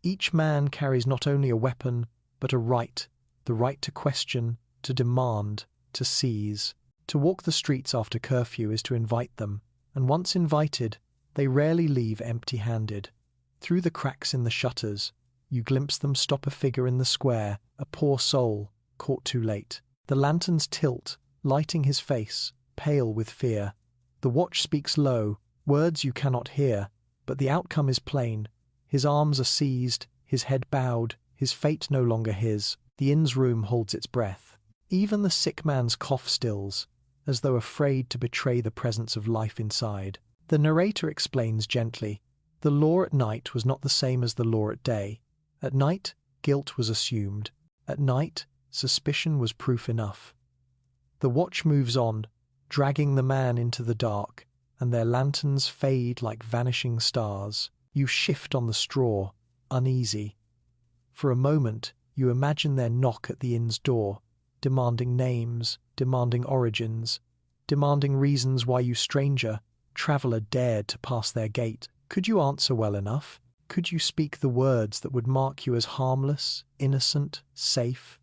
Each man carries not only a weapon, but a right, the right to question, to demand, to seize. To walk the streets after curfew is to invite them, and once invited, they rarely leave empty-handed. Through the cracks in the shutters, you glimpse them stop a figure in the square, a poor soul, caught too late. The lanterns tilt, lighting his face, pale with fear. The watch speaks low, words you cannot hear, but the outcome is plain. His arms are seized, his head bowed, his fate no longer his. The inn's room holds its breath. Even the sick man's cough stills, as though afraid to betray the presence of life inside. The narrator explains gently, the law at night was not the same as the law at day. At night, guilt was assumed. At night, suspicion was proof enough. The watch moves on, dragging the man into the dark, and their lanterns fade like vanishing stars. You shift on the straw, uneasy. For a moment, you imagine their knock at the inn's door, demanding names, demanding origins, demanding reasons why you stranger, traveller dared to pass their gate. Could you answer well enough? Could you speak the words that would mark you as harmless, innocent, safe?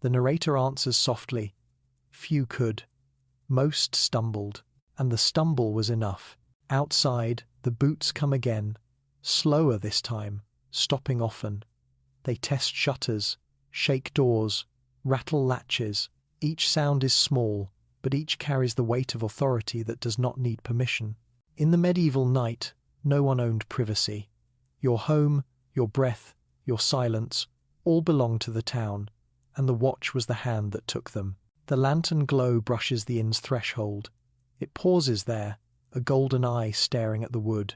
The narrator answers softly, few could. Most stumbled, and the stumble was enough. Outside, the boots come again, slower this time, stopping often. They test shutters, shake doors, rattle latches. Each sound is small, but each carries the weight of authority that does not need permission. In the medieval night, no one owned privacy. Your home, your breath, your silence, all belonged to the town, and the watch was the hand that took them. The lantern glow brushes the inn's threshold. It pauses there, a golden eye staring at the wood.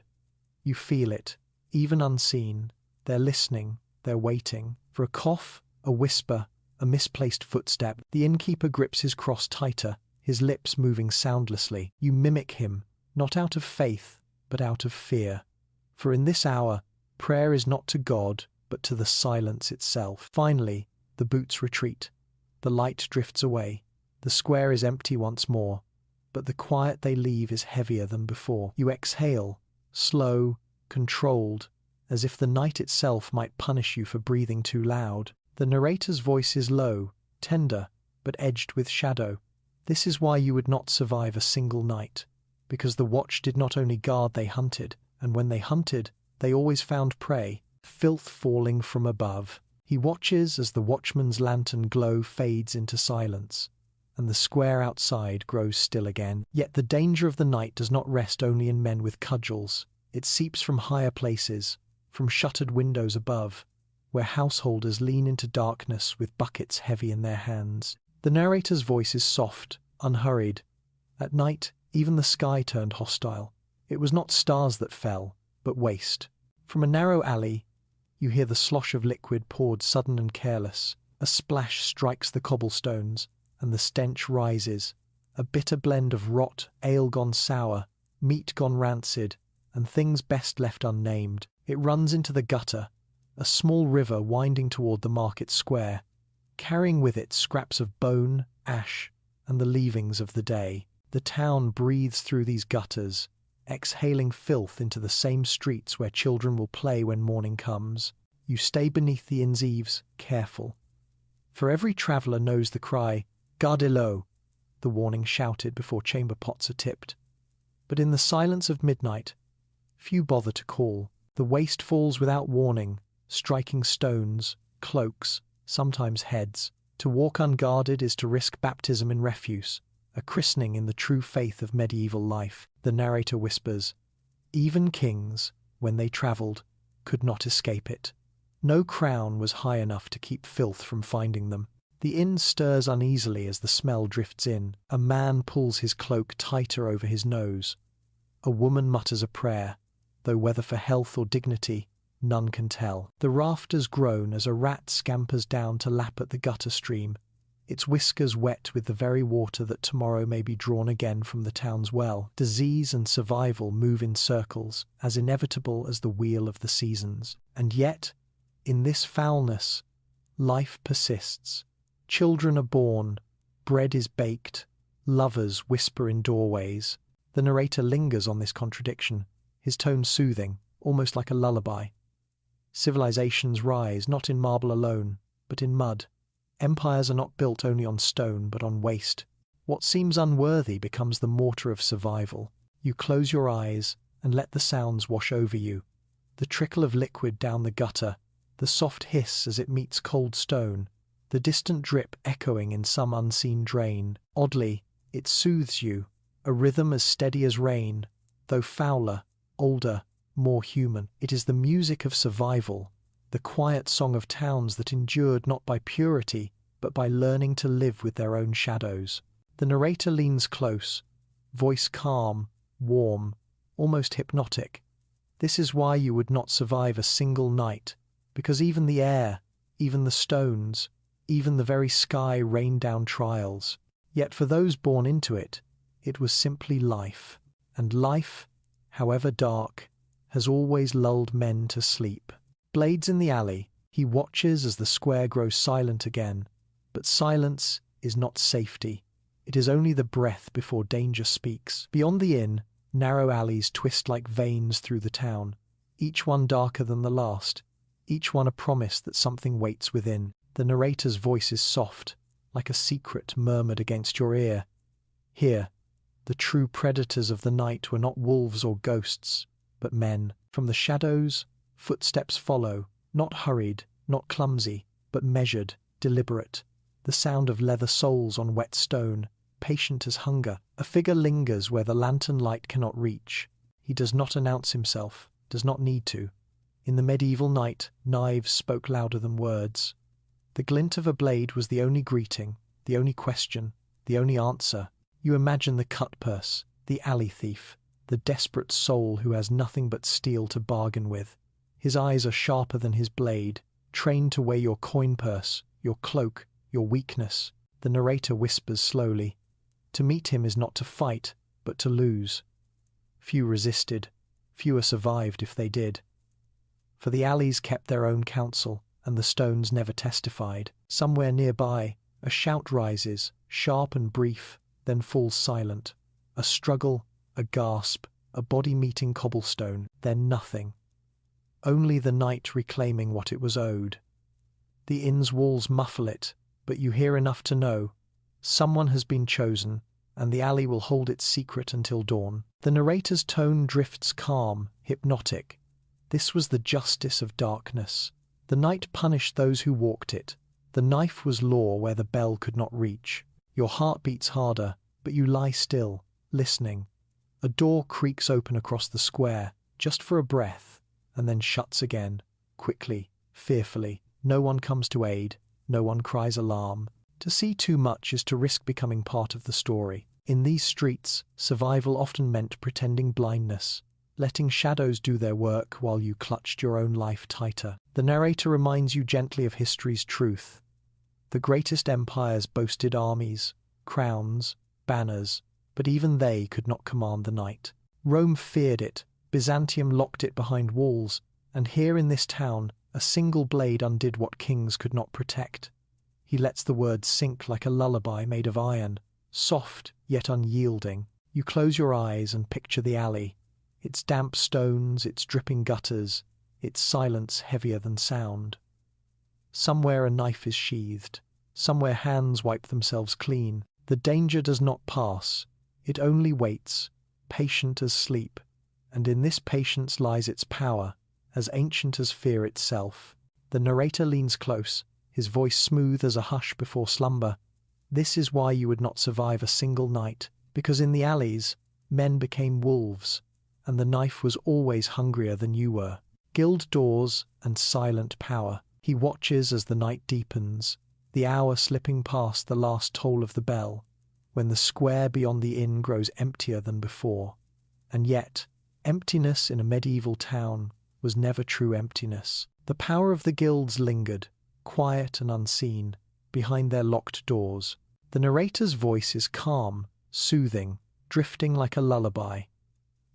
You feel it, even unseen. They're listening, they're waiting. For a cough, a whisper, a misplaced footstep, the innkeeper grips his cross tighter, his lips moving soundlessly. You mimic him, not out of faith, but out of fear. For in this hour, prayer is not to God, but to the silence itself. Finally, the boots retreat. The light drifts away. The square is empty once more, but the quiet they leave is heavier than before. You exhale, slow, controlled, as if the night itself might punish you for breathing too loud. The narrator's voice is low, tender, but edged with shadow. This is why you would not survive a single night, because the watch did not only guard, they hunted, and when they hunted, they always found prey, filth falling from above. He watches as the watchman's lantern glow fades into silence, and the square outside grows still again. Yet the danger of the night does not rest only in men with cudgels. It seeps from higher places, from shuttered windows above, where householders lean into darkness with buckets heavy in their hands. The narrator's voice is soft, unhurried. At night, even the sky turned hostile. It was not stars that fell, but waste. From a narrow alley, you hear the slosh of liquid poured sudden and careless. A splash strikes the cobblestones, and the stench rises, a bitter blend of rot, ale gone sour, meat gone rancid, and things best left unnamed. It runs into the gutter, a small river winding toward the market square, carrying with it scraps of bone, ash, and the leavings of the day. The town breathes through these gutters, exhaling filth into the same streets where children will play when morning comes. You stay beneath the inn's eaves, careful. For every traveller knows the cry, "Gardez-l'eau," the warning shouted before chamber pots are tipped. But in the silence of midnight, few bother to call. The waste falls without warning, striking stones, cloaks, sometimes heads. To walk unguarded is to risk baptism in refuse, a christening in the true faith of medieval life. The narrator whispers, "Even kings, when they travelled, could not escape it. No crown was high enough to keep filth from finding them." The inn stirs uneasily as the smell drifts in. A man pulls his cloak tighter over his nose. A woman mutters a prayer, though whether for health or dignity, none can tell. The rafters groan as a rat scampers down to lap at the gutter stream, its whiskers wet with the very water that tomorrow may be drawn again from the town's well. Disease and survival move in circles, as inevitable as the wheel of the seasons. And yet, in this foulness, life persists. Children are born, bread is baked, lovers whisper in doorways. The narrator lingers on this contradiction, his tone soothing, almost like a lullaby. Civilizations rise not in marble alone, but in mud. Empires are not built only on stone, but on waste. What seems unworthy becomes the mortar of survival. You close your eyes and let the sounds wash over you. The trickle of liquid down the gutter, the soft hiss as it meets cold stone, the distant drip echoing in some unseen drain. Oddly, it soothes you, a rhythm as steady as rain, though fouler, older, more human. It is the music of survival, the quiet song of towns that endured not by purity, but by learning to live with their own shadows. The narrator leans close, voice calm, warm, almost hypnotic. This is why you would not survive a single night, because even the air, even the stones, even the very sky rained down trials. Yet for those born into it, it was simply life. And life, however dark, has always lulled men to sleep. Blades in the alley, he watches as the square grows silent again. But silence is not safety. It is only the breath before danger speaks. Beyond the inn, narrow alleys twist like veins through the town, each one darker than the last, each one a promise that something waits within. The narrator's voice is soft, like a secret murmured against your ear. Here, the true predators of the night were not wolves or ghosts, but men. From the shadows, footsteps follow, not hurried, not clumsy, but measured, deliberate. The sound of leather soles on wet stone, patient as hunger. A figure lingers where the lantern light cannot reach. He does not announce himself, does not need to. In the medieval night, knives spoke louder than words. The glint of a blade was the only greeting, the only question, the only answer. You imagine the cut-purse, the alley thief, the desperate soul who has nothing but steel to bargain with. His eyes are sharper than his blade, trained to weigh your coin purse, your cloak, your weakness. The narrator whispers slowly. To meet him is not to fight, but to lose. Few resisted, fewer survived if they did. For the alleys kept their own counsel, and the stones never testified. Somewhere nearby, a shout rises, sharp and brief, then falls silent. A struggle, a gasp, a body meeting cobblestone, then nothing. Only the night reclaiming what it was owed. The inn's walls muffle it, but you hear enough to know. Someone has been chosen, and the alley will hold its secret until dawn. The narrator's tone drifts calm, hypnotic. This was the justice of darkness. The night punished those who walked it. The knife was law where the bell could not reach. Your heart beats harder, but you lie still, listening. A door creaks open across the square, just for a breath, and then shuts again, quickly, fearfully. No one comes to aid, no one cries alarm. To see too much is to risk becoming part of the story. In these streets, survival often meant pretending blindness, letting shadows do their work while you clutched your own life tighter. The narrator reminds you gently of history's truth. The greatest empires boasted armies, crowns, banners, but even they could not command the night. Rome feared it, Byzantium locked it behind walls, and here in this town, a single blade undid what kings could not protect. He lets the words sink like a lullaby made of iron, soft yet unyielding. You close your eyes and picture the alley, its damp stones, its dripping gutters, its silence heavier than sound. Somewhere a knife is sheathed, somewhere hands wipe themselves clean. The danger does not pass, it only waits, patient as sleep, and in this patience lies its power, as ancient as fear itself. The narrator leans close, his voice smooth as a hush before slumber. This is why you would not survive a single night, because in the alleys, men became wolves, and the knife was always hungrier than you were. Guild doors and silent power. He watches as the night deepens, the hour slipping past the last toll of the bell, when the square beyond the inn grows emptier than before. And yet, emptiness in a medieval town was never true emptiness. The power of the guilds lingered, quiet and unseen, behind their locked doors. The narrator's voice is calm, soothing, drifting like a lullaby.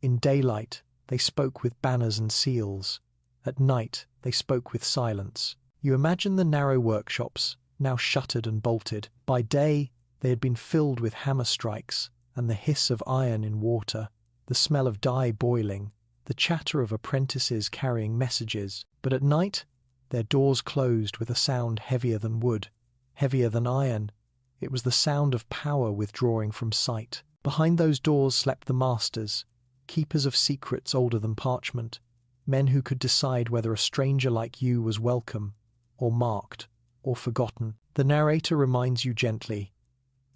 In daylight, they spoke with banners and seals. At night, they spoke with silence. You imagine the narrow workshops, now shuttered and bolted. By day, they had been filled with hammer strikes and the hiss of iron in water, the smell of dye boiling, the chatter of apprentices carrying messages. But at night, their doors closed with a sound heavier than wood, heavier than iron. It was the sound of power withdrawing from sight. Behind those doors slept the masters, keepers of secrets older than parchment, men who could decide whether a stranger like you was welcome, or marked, or forgotten. The narrator reminds you gently,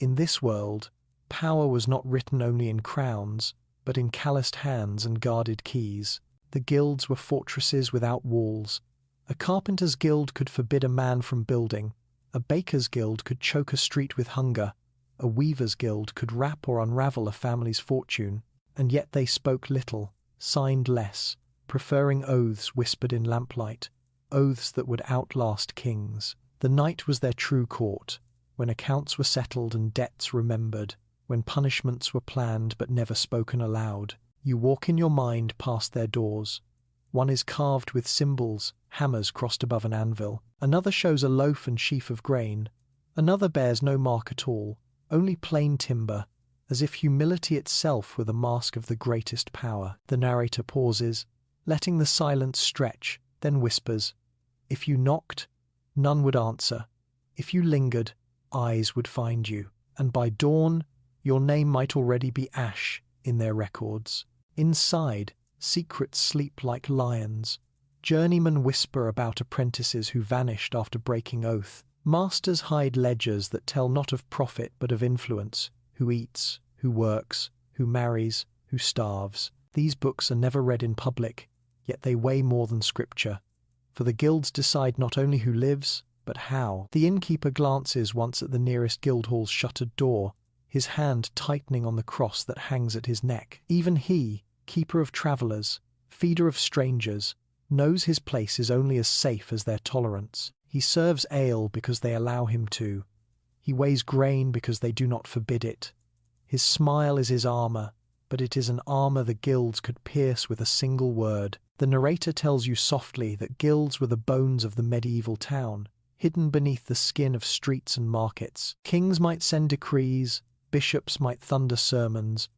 in this world, power was not written only in crowns, but in calloused hands and guarded keys. The guilds were fortresses without walls. A carpenter's guild could forbid a man from building. A baker's guild could choke a street with hunger. A weaver's guild could wrap or unravel a family's fortune. And yet they spoke little, signed less, preferring oaths whispered in lamplight, oaths that would outlast kings. The night was their true court, when accounts were settled and debts remembered, when punishments were planned but never spoken aloud. You walk in your mind past their doors. One is carved with symbols, hammers crossed above an anvil. Another shows a loaf and sheaf of grain. Another bears no mark at all, only plain timber, as if humility itself were the mask of the greatest power. The narrator pauses, letting the silence stretch, then whispers, "If you knocked, none would answer. If you lingered, eyes would find you. And by dawn, your name might already be ash in their records. Inside, secrets sleep like lions. Journeymen whisper about apprentices who vanished after breaking oath. Masters hide ledgers that tell not of profit but of influence, who eats, who works, who marries, who starves. These books are never read in public, yet they weigh more than scripture. For the guilds decide not only who lives, but how. The innkeeper glances once at the nearest guild hall's shuttered door, his hand tightening on the cross that hangs at his neck. Even he, keeper of travellers, feeder of strangers, knows his place is only as safe as their tolerance. He serves ale because they allow him to. He weighs grain because they do not forbid it. His smile is his armour, but it is an armour the guilds could pierce with a single word. The narrator tells you softly that guilds were the bones of the medieval town, hidden beneath the skin of streets and markets. Kings might send decrees, bishops might thunder sermons,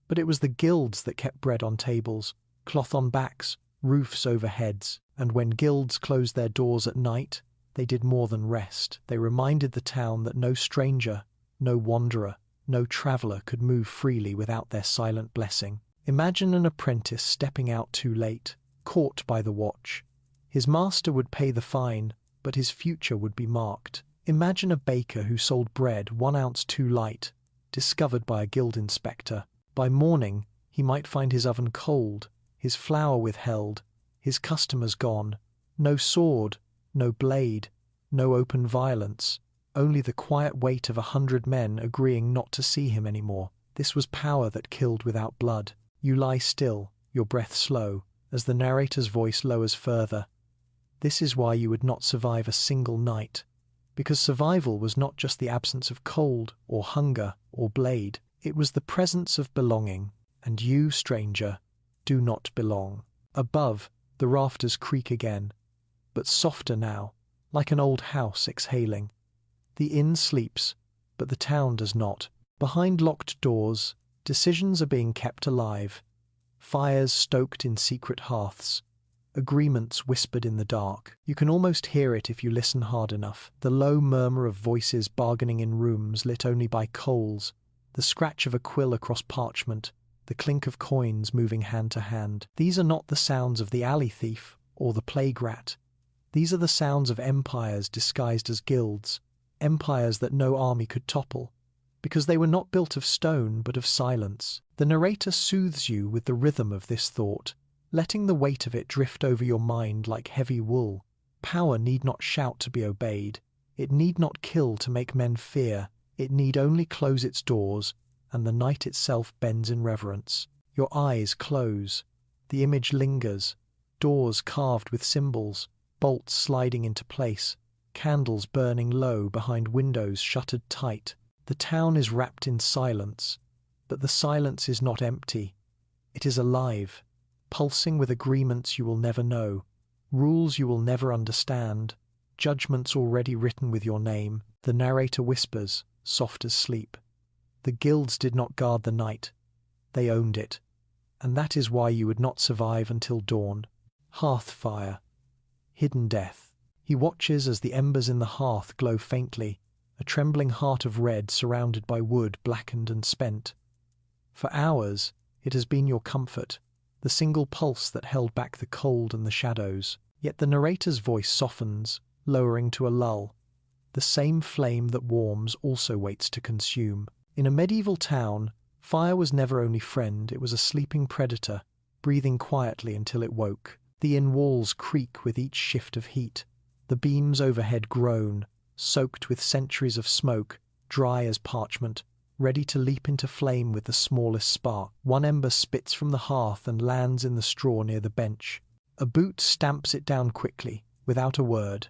but it was the guilds that kept bread on tables, cloth on backs, roofs over heads. And when guilds closed their doors at night, they did more than rest. They reminded the town that no stranger, no wanderer, no traveller could move freely without their silent blessing. Imagine an apprentice stepping out too late, caught by the watch. His master would pay the fine, but his future would be marked. Imagine a baker who sold bread 1 ounce too light, discovered by a guild inspector. By morning, he might find his oven cold, his flour withheld, his customers gone. No sword, no blade, no open violence, only the quiet weight of 100 men agreeing not to see him anymore. This was power that killed without blood. You lie still, your breath slow, as the narrator's voice lowers further. This is why you would not survive a single night, because survival was not just the absence of cold or hunger or blade, it was the presence of belonging, and you, stranger, do not belong. Above, the rafters creak again, but softer now, like an old house exhaling. The inn sleeps, but the town does not. Behind locked doors, decisions are being kept alive. Fires stoked in secret hearths. Agreements whispered in the dark. You can almost hear it if you listen hard enough. The low murmur of voices bargaining in rooms lit only by coals. The scratch of a quill across parchment. The clink of coins moving hand to hand. These are not the sounds of the alley thief or the plague rat. These are the sounds of empires disguised as guilds. Empires that no army could topple, because they were not built of stone but of silence. The narrator soothes you with the rhythm of this thought, letting the weight of it drift over your mind like heavy wool. Power need not shout to be obeyed. It need not kill to make men fear. It need only close its doors, and the night itself bends in reverence. Your eyes close. The image lingers. Doors carved with symbols, bolts sliding into place, candles burning low behind windows shuttered tight. The town is wrapped in silence, but the silence is not empty. It is alive, pulsing with agreements you will never know, rules you will never understand, judgments already written with your name. The narrator whispers, soft as sleep. The guilds did not guard the night. They owned it. And that is why you would not survive until dawn. Hearth fire. Hidden death. He watches as the embers in the hearth glow faintly, a trembling heart of red surrounded by wood blackened and spent. For hours, it has been your comfort, the single pulse that held back the cold and the shadows. Yet the narrator's voice softens, lowering to a lull. The same flame that warms also waits to consume. In a medieval town, fire was never only friend, it was a sleeping predator, breathing quietly until it woke. The inn walls creak with each shift of heat. The beams overhead groan, soaked with centuries of smoke, dry as parchment, ready to leap into flame with the smallest spark. One ember spits from the hearth and lands in the straw near the bench. A boot stamps it down quickly, without a word.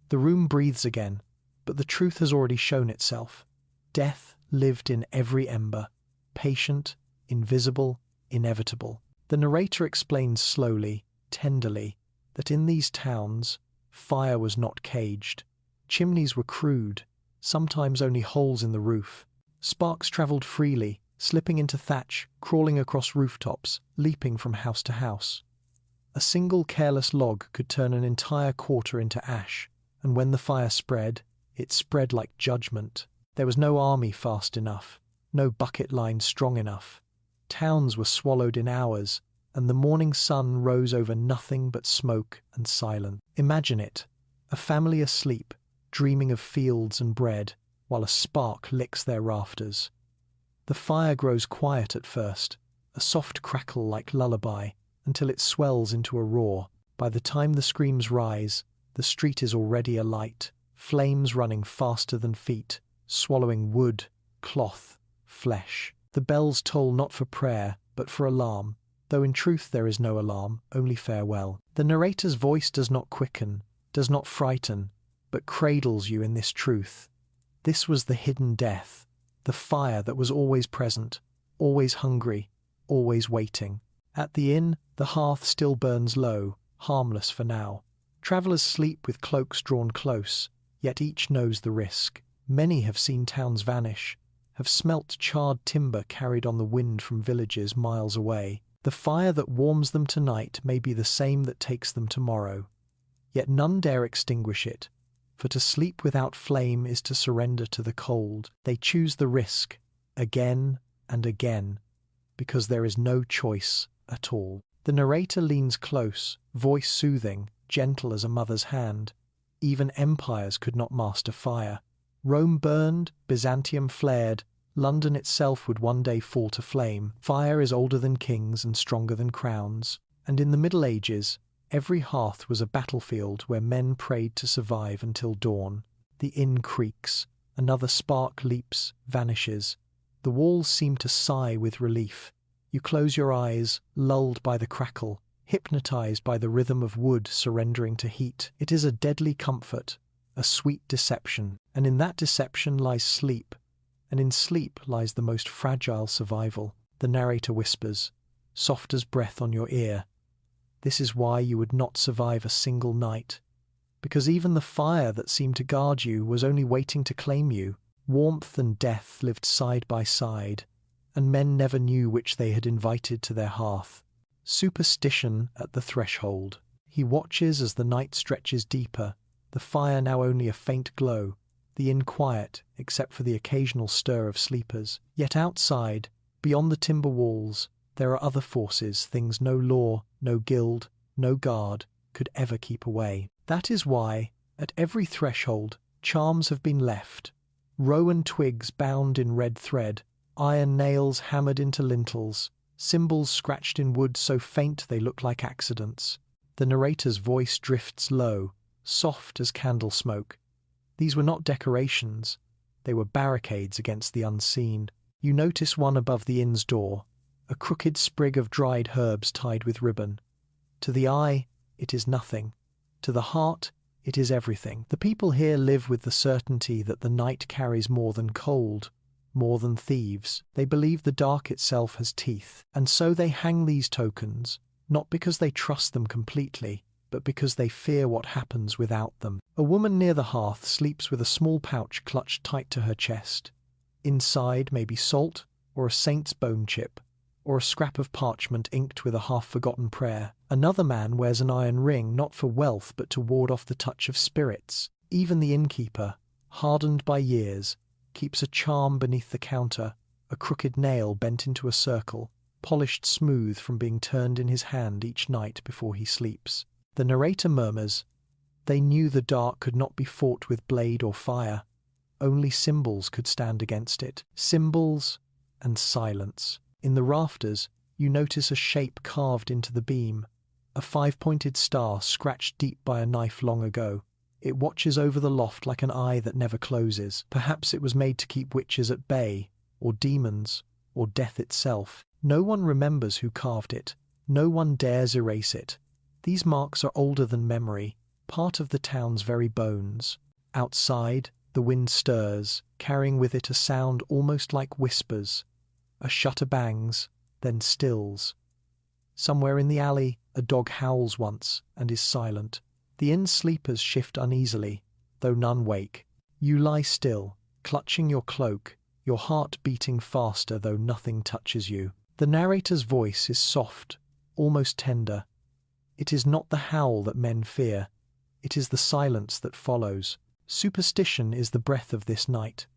The room breathes again, but the truth has already shown itself. Death lived in every ember, patient, invisible, inevitable. The narrator explains slowly, tenderly, that in these towns, fire was not caged. Chimneys were crude, sometimes only holes in the roof. Sparks travelled freely, slipping into thatch, crawling across rooftops, leaping from house to house. A single careless log could turn an entire quarter into ash, and when the fire spread, it spread like judgment. There was no army fast enough, no bucket line strong enough. Towns were swallowed in hours, and the morning sun rose over nothing but smoke and silence. Imagine it, a family asleep, dreaming of fields and bread, while a spark licks their rafters. The fire grows quiet at first, a soft crackle like lullaby, until it swells into a roar. By the time the screams rise, the street is already alight, flames running faster than feet, swallowing wood, cloth, flesh. The bells toll not for prayer, but for alarm, though in truth there is no alarm, only farewell. The narrator's voice does not quicken, does not frighten, but cradles you in this truth. This was the hidden death, the fire that was always present, always hungry, always waiting. At the inn, the hearth still burns low, harmless for now. Travellers sleep with cloaks drawn close, yet each knows the risk. Many have seen towns vanish, have smelt charred timber carried on the wind from villages miles away. The fire that warms them tonight may be the same that takes them tomorrow. Yet none dare extinguish it, for to sleep without flame is to surrender to the cold. They choose the risk, again and again, because there is no choice at all. The narrator leans close, voice soothing, gentle as a mother's hand. Even empires could not master fire. Rome burned, Byzantium flared, London itself would one day fall to flame. Fire is older than kings and stronger than crowns. And in the Middle Ages, every hearth was a battlefield where men prayed to survive until dawn. The inn creaks, another spark leaps, vanishes. The walls seem to sigh with relief. You close your eyes, lulled by the crackle, hypnotized by the rhythm of wood surrendering to heat. It is a deadly comfort, a sweet deception, and in that deception lies sleep, and in sleep lies the most fragile survival. The narrator whispers, soft as breath on your ear, this is why you would not survive a single night, because even the fire that seemed to guard you was only waiting to claim you. Warmth and death lived side by side, and men never knew which they had invited to their hearth. Superstition at the threshold. He watches as the night stretches deeper, the fire now only a faint glow, the inn quiet except for the occasional stir of sleepers. Yet outside, beyond the timber walls, there are other forces, things no law, no guild, no guard could ever keep away. That is why, at every threshold, charms have been left. Rowan twigs bound in red thread, iron nails hammered into lintels, symbols scratched in wood so faint they look like accidents. The narrator's voice drifts low, soft as candle smoke. These were not decorations, they were barricades against the unseen. You notice one above the inn's door, a crooked sprig of dried herbs tied with ribbon. To the eye, it is nothing. To the heart, it is everything. The people here live with the certainty that the night carries more than cold, more than thieves. They believe the dark itself has teeth, and so they hang these tokens, not because they trust them completely, but because they fear what happens without them. A woman near the hearth sleeps with a small pouch clutched tight to her chest. Inside may be salt, or a saint's bone chip, or a scrap of parchment inked with a half-forgotten prayer. Another man wears an iron ring not for wealth but to ward off the touch of spirits. Even the innkeeper, hardened by years, keeps a charm beneath the counter, a crooked nail bent into a circle, polished smooth from being turned in his hand each night before he sleeps. The narrator murmurs, they knew the dark could not be fought with blade or fire. Only symbols could stand against it. Symbols and silence. In the rafters, you notice a shape carved into the beam, a five-pointed star scratched deep by a knife long ago. It watches over the loft like an eye that never closes. Perhaps it was made to keep witches at bay, or demons, or death itself. No one remembers who carved it. No one dares erase it. These marks are older than memory, part of the town's very bones. Outside, the wind stirs, carrying with it a sound almost like whispers. A shutter bangs, then stills. Somewhere in the alley, a dog howls once and is silent. The inn's sleepers shift uneasily, though none wake. You lie still, clutching your cloak, your heart beating faster though nothing touches you. The narrator's voice is soft, almost tender. It is not the howl that men fear, it is the silence that follows. Superstition is the breath of this night.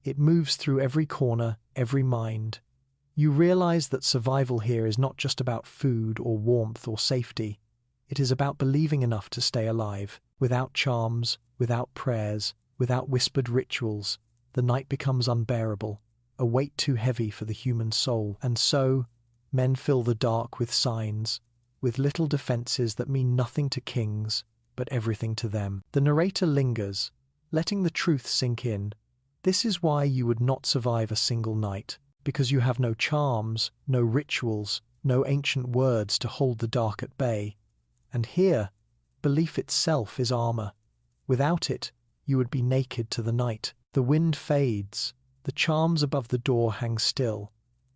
It moves through every corner, every mind. You realize that survival here is not just about food or warmth or safety. It is about believing enough to stay alive. Without charms, without prayers, without whispered rituals, the night becomes unbearable, a weight too heavy for the human soul. And so, men fill the dark with signs, with little defenses that mean nothing to kings, but everything to them. The narrator lingers, letting the truth sink in. This is why you would not survive a single night, because you have no charms, no rituals, no ancient words to hold the dark at bay. And here, belief itself is armor. Without it, you would be naked to the night. The wind fades, the charms above the door hang still.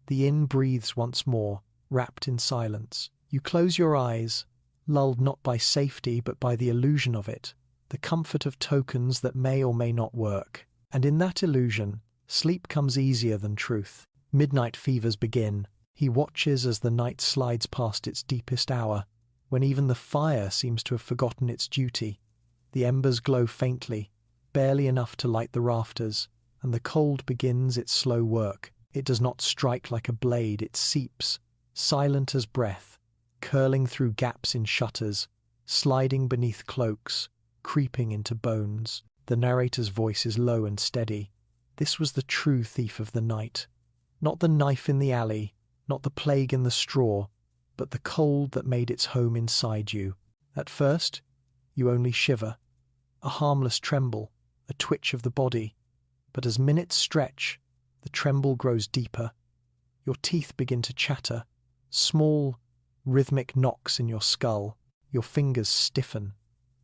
The inn breathes once more, wrapped in silence. You close your eyes, lulled not by safety but by the illusion of it, the comfort of tokens that may or may not work. And in that illusion, sleep comes easier than truth. Midnight fevers begin. He watches as the night slides past its deepest hour, when even the fire seems to have forgotten its duty. The embers glow faintly, barely enough to light the rafters, and the cold begins its slow work. It does not strike like a blade, it seeps, silent as breath, curling through gaps in shutters, sliding beneath cloaks, creeping into bones. The narrator's voice is low and steady. This was the true thief of the night. Not the knife in the alley, not the plague in the straw, but the cold that made its home inside you. At first, you only shiver, a harmless tremble, a twitch of the body. But as minutes stretch, the tremble grows deeper. Your teeth begin to chatter, small, rhythmic knocks in your skull. Your fingers stiffen,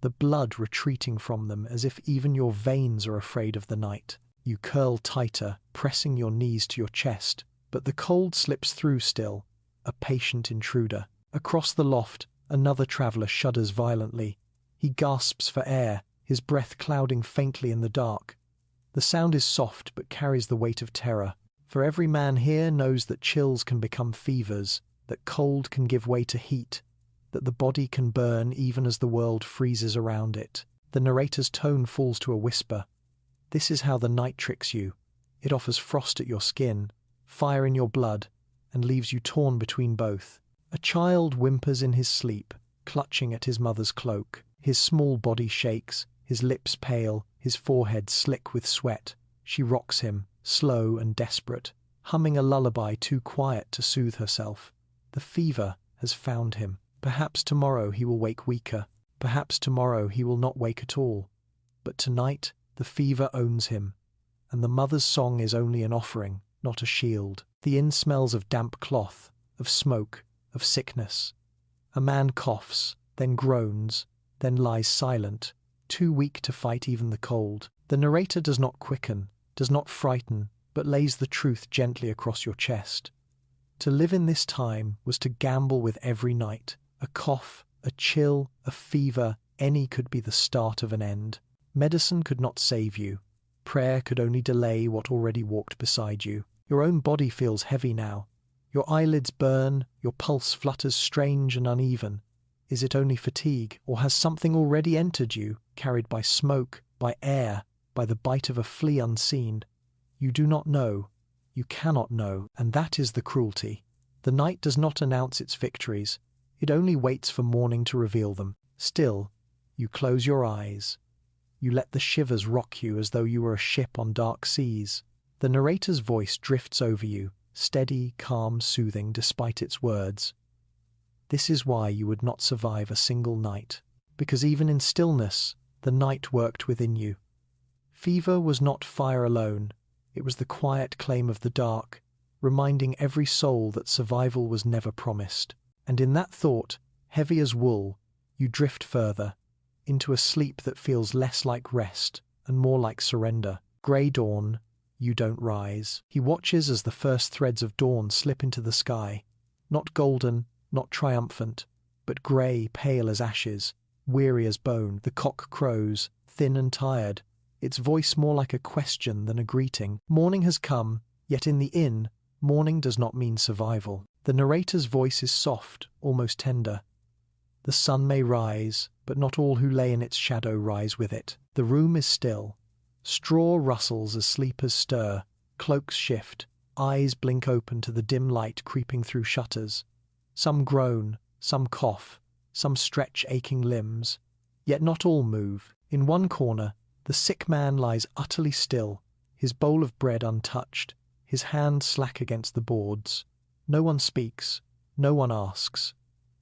the blood retreating from them as if even your veins are afraid of the night. You curl tighter, pressing your knees to your chest, but the cold slips through still, a patient intruder. Across the loft, another traveller shudders violently. He gasps for air, his breath clouding faintly in the dark. The sound is soft but carries the weight of terror, for every man here knows that chills can become fevers, that cold can give way to heat, that the body can burn even as the world freezes around it. The narrator's tone falls to a whisper. This is how the night tricks you. It offers frost at your skin, fire in your blood, and leaves you torn between both. A child whimpers in his sleep, clutching at his mother's cloak. His small body shakes, his lips pale, his forehead slick with sweat. She rocks him, slow and desperate, humming a lullaby too quiet to soothe herself. The fever has found him. Perhaps tomorrow he will wake weaker. Perhaps tomorrow he will not wake at all. But tonight, the fever owns him, and the mother's song is only an offering, not a shield. The inn smells of damp cloth, of smoke, of sickness. A man coughs, then groans, then lies silent, too weak to fight even the cold. The narrator does not quicken, does not frighten, but lays the truth gently across your chest. To live in this time was to gamble with every night. A cough, a chill, a fever, any could be the start of an end. Medicine could not save you. Prayer could only delay what already walked beside you. Your own body feels heavy now. Your eyelids burn, your pulse flutters strange and uneven. Is it only fatigue, or has something already entered you, carried by smoke, by air, by the bite of a flea unseen? You do not know. You cannot know, and that is the cruelty. The night does not announce its victories. It only waits for morning to reveal them. Still, you close your eyes. You let the shivers rock you as though you were a ship on dark seas. The narrator's voice drifts over you, steady, calm, soothing, despite its words. This is why you would not survive a single night, because even in stillness, the night worked within you. Fever was not fire alone, it was the quiet claim of the dark, reminding every soul that survival was never promised. And in that thought, heavy as wool, you drift further, into a sleep that feels less like rest and more like surrender. Grey dawn, you don't rise. He watches as the first threads of dawn slip into the sky, not golden, not triumphant, but grey, pale as ashes, weary as bone. The cock crows, thin and tired, its voice more like a question than a greeting. Morning has come, yet in the inn, morning does not mean survival. The narrator's voice is soft, almost tender. The sun may rise, but not all who lay in its shadow rise with it. The room is still. Straw rustles as sleepers stir, cloaks shift, eyes blink open to the dim light creeping through shutters. Some groan, some cough, some stretch aching limbs. Yet not all move. In one corner, the sick man lies utterly still, his bowl of bread untouched, his hand slack against the boards. No one speaks, no one asks.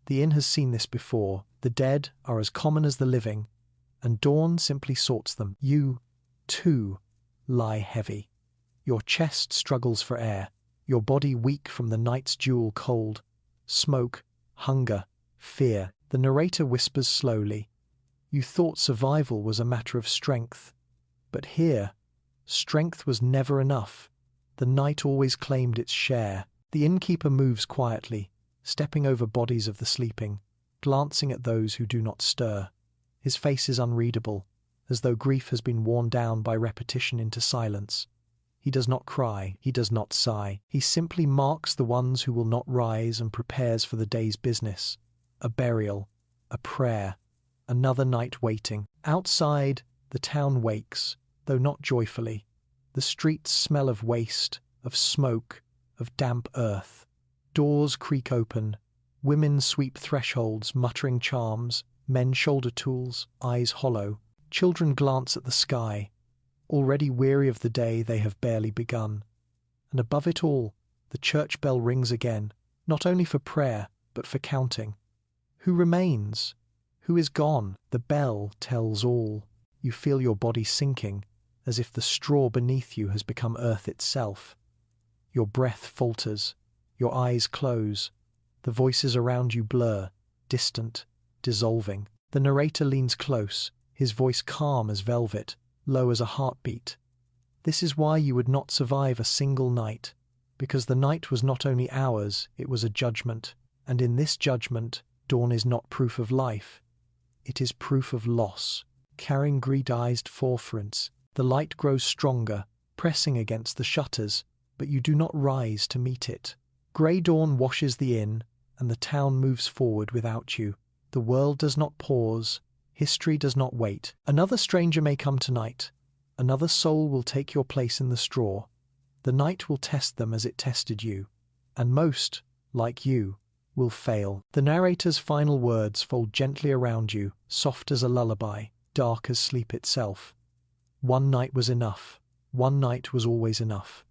The inn has seen this before. The dead are as common as the living, and dawn simply sorts them. You, too, lie heavy. Your chest struggles for air, your body weak from the night's dual cold. Smoke, hunger, fear. The narrator whispers slowly. You thought survival was a matter of strength. But here, strength was never enough. The night always claimed its share. The innkeeper moves quietly, stepping over bodies of the sleeping, glancing at those who do not stir. His face is unreadable, as though grief has been worn down by repetition into silence. He does not cry, he does not sigh. He simply marks the ones who will not rise and prepares for the day's business. A burial, a prayer, another night waiting. Outside, the town wakes, though not joyfully. The streets smell of waste, of smoke, of damp earth. Doors creak open. Women sweep thresholds, muttering charms. Men shoulder tools, eyes hollow. Children glance at the sky. Already weary of the day they have barely begun. And above it all, the church bell rings again, not only for prayer, but for counting. Who remains? Who is gone? The bell tells all. You feel your body sinking, as if the straw beneath you has become earth itself. Your breath falters, your eyes close, the voices around you blur, distant, dissolving. The narrator leans close, his voice calm as velvet, low as a heartbeat. This is why you would not survive a single night, because the night was not only ours, it was a judgment, and in this judgment, dawn is not proof of life. It is proof of loss. Carrying greed-eyed forefronts, the light grows stronger, pressing against the shutters, but you do not rise to meet it. Grey dawn washes the inn, and the town moves forward without you. The world does not pause. History does not wait. Another stranger may come tonight. Another soul will take your place in the straw. The night will test them as it tested you, and most, like you, will fail. The narrator's final words fold gently around you, soft as a lullaby, dark as sleep itself. One night was enough. One night was always enough.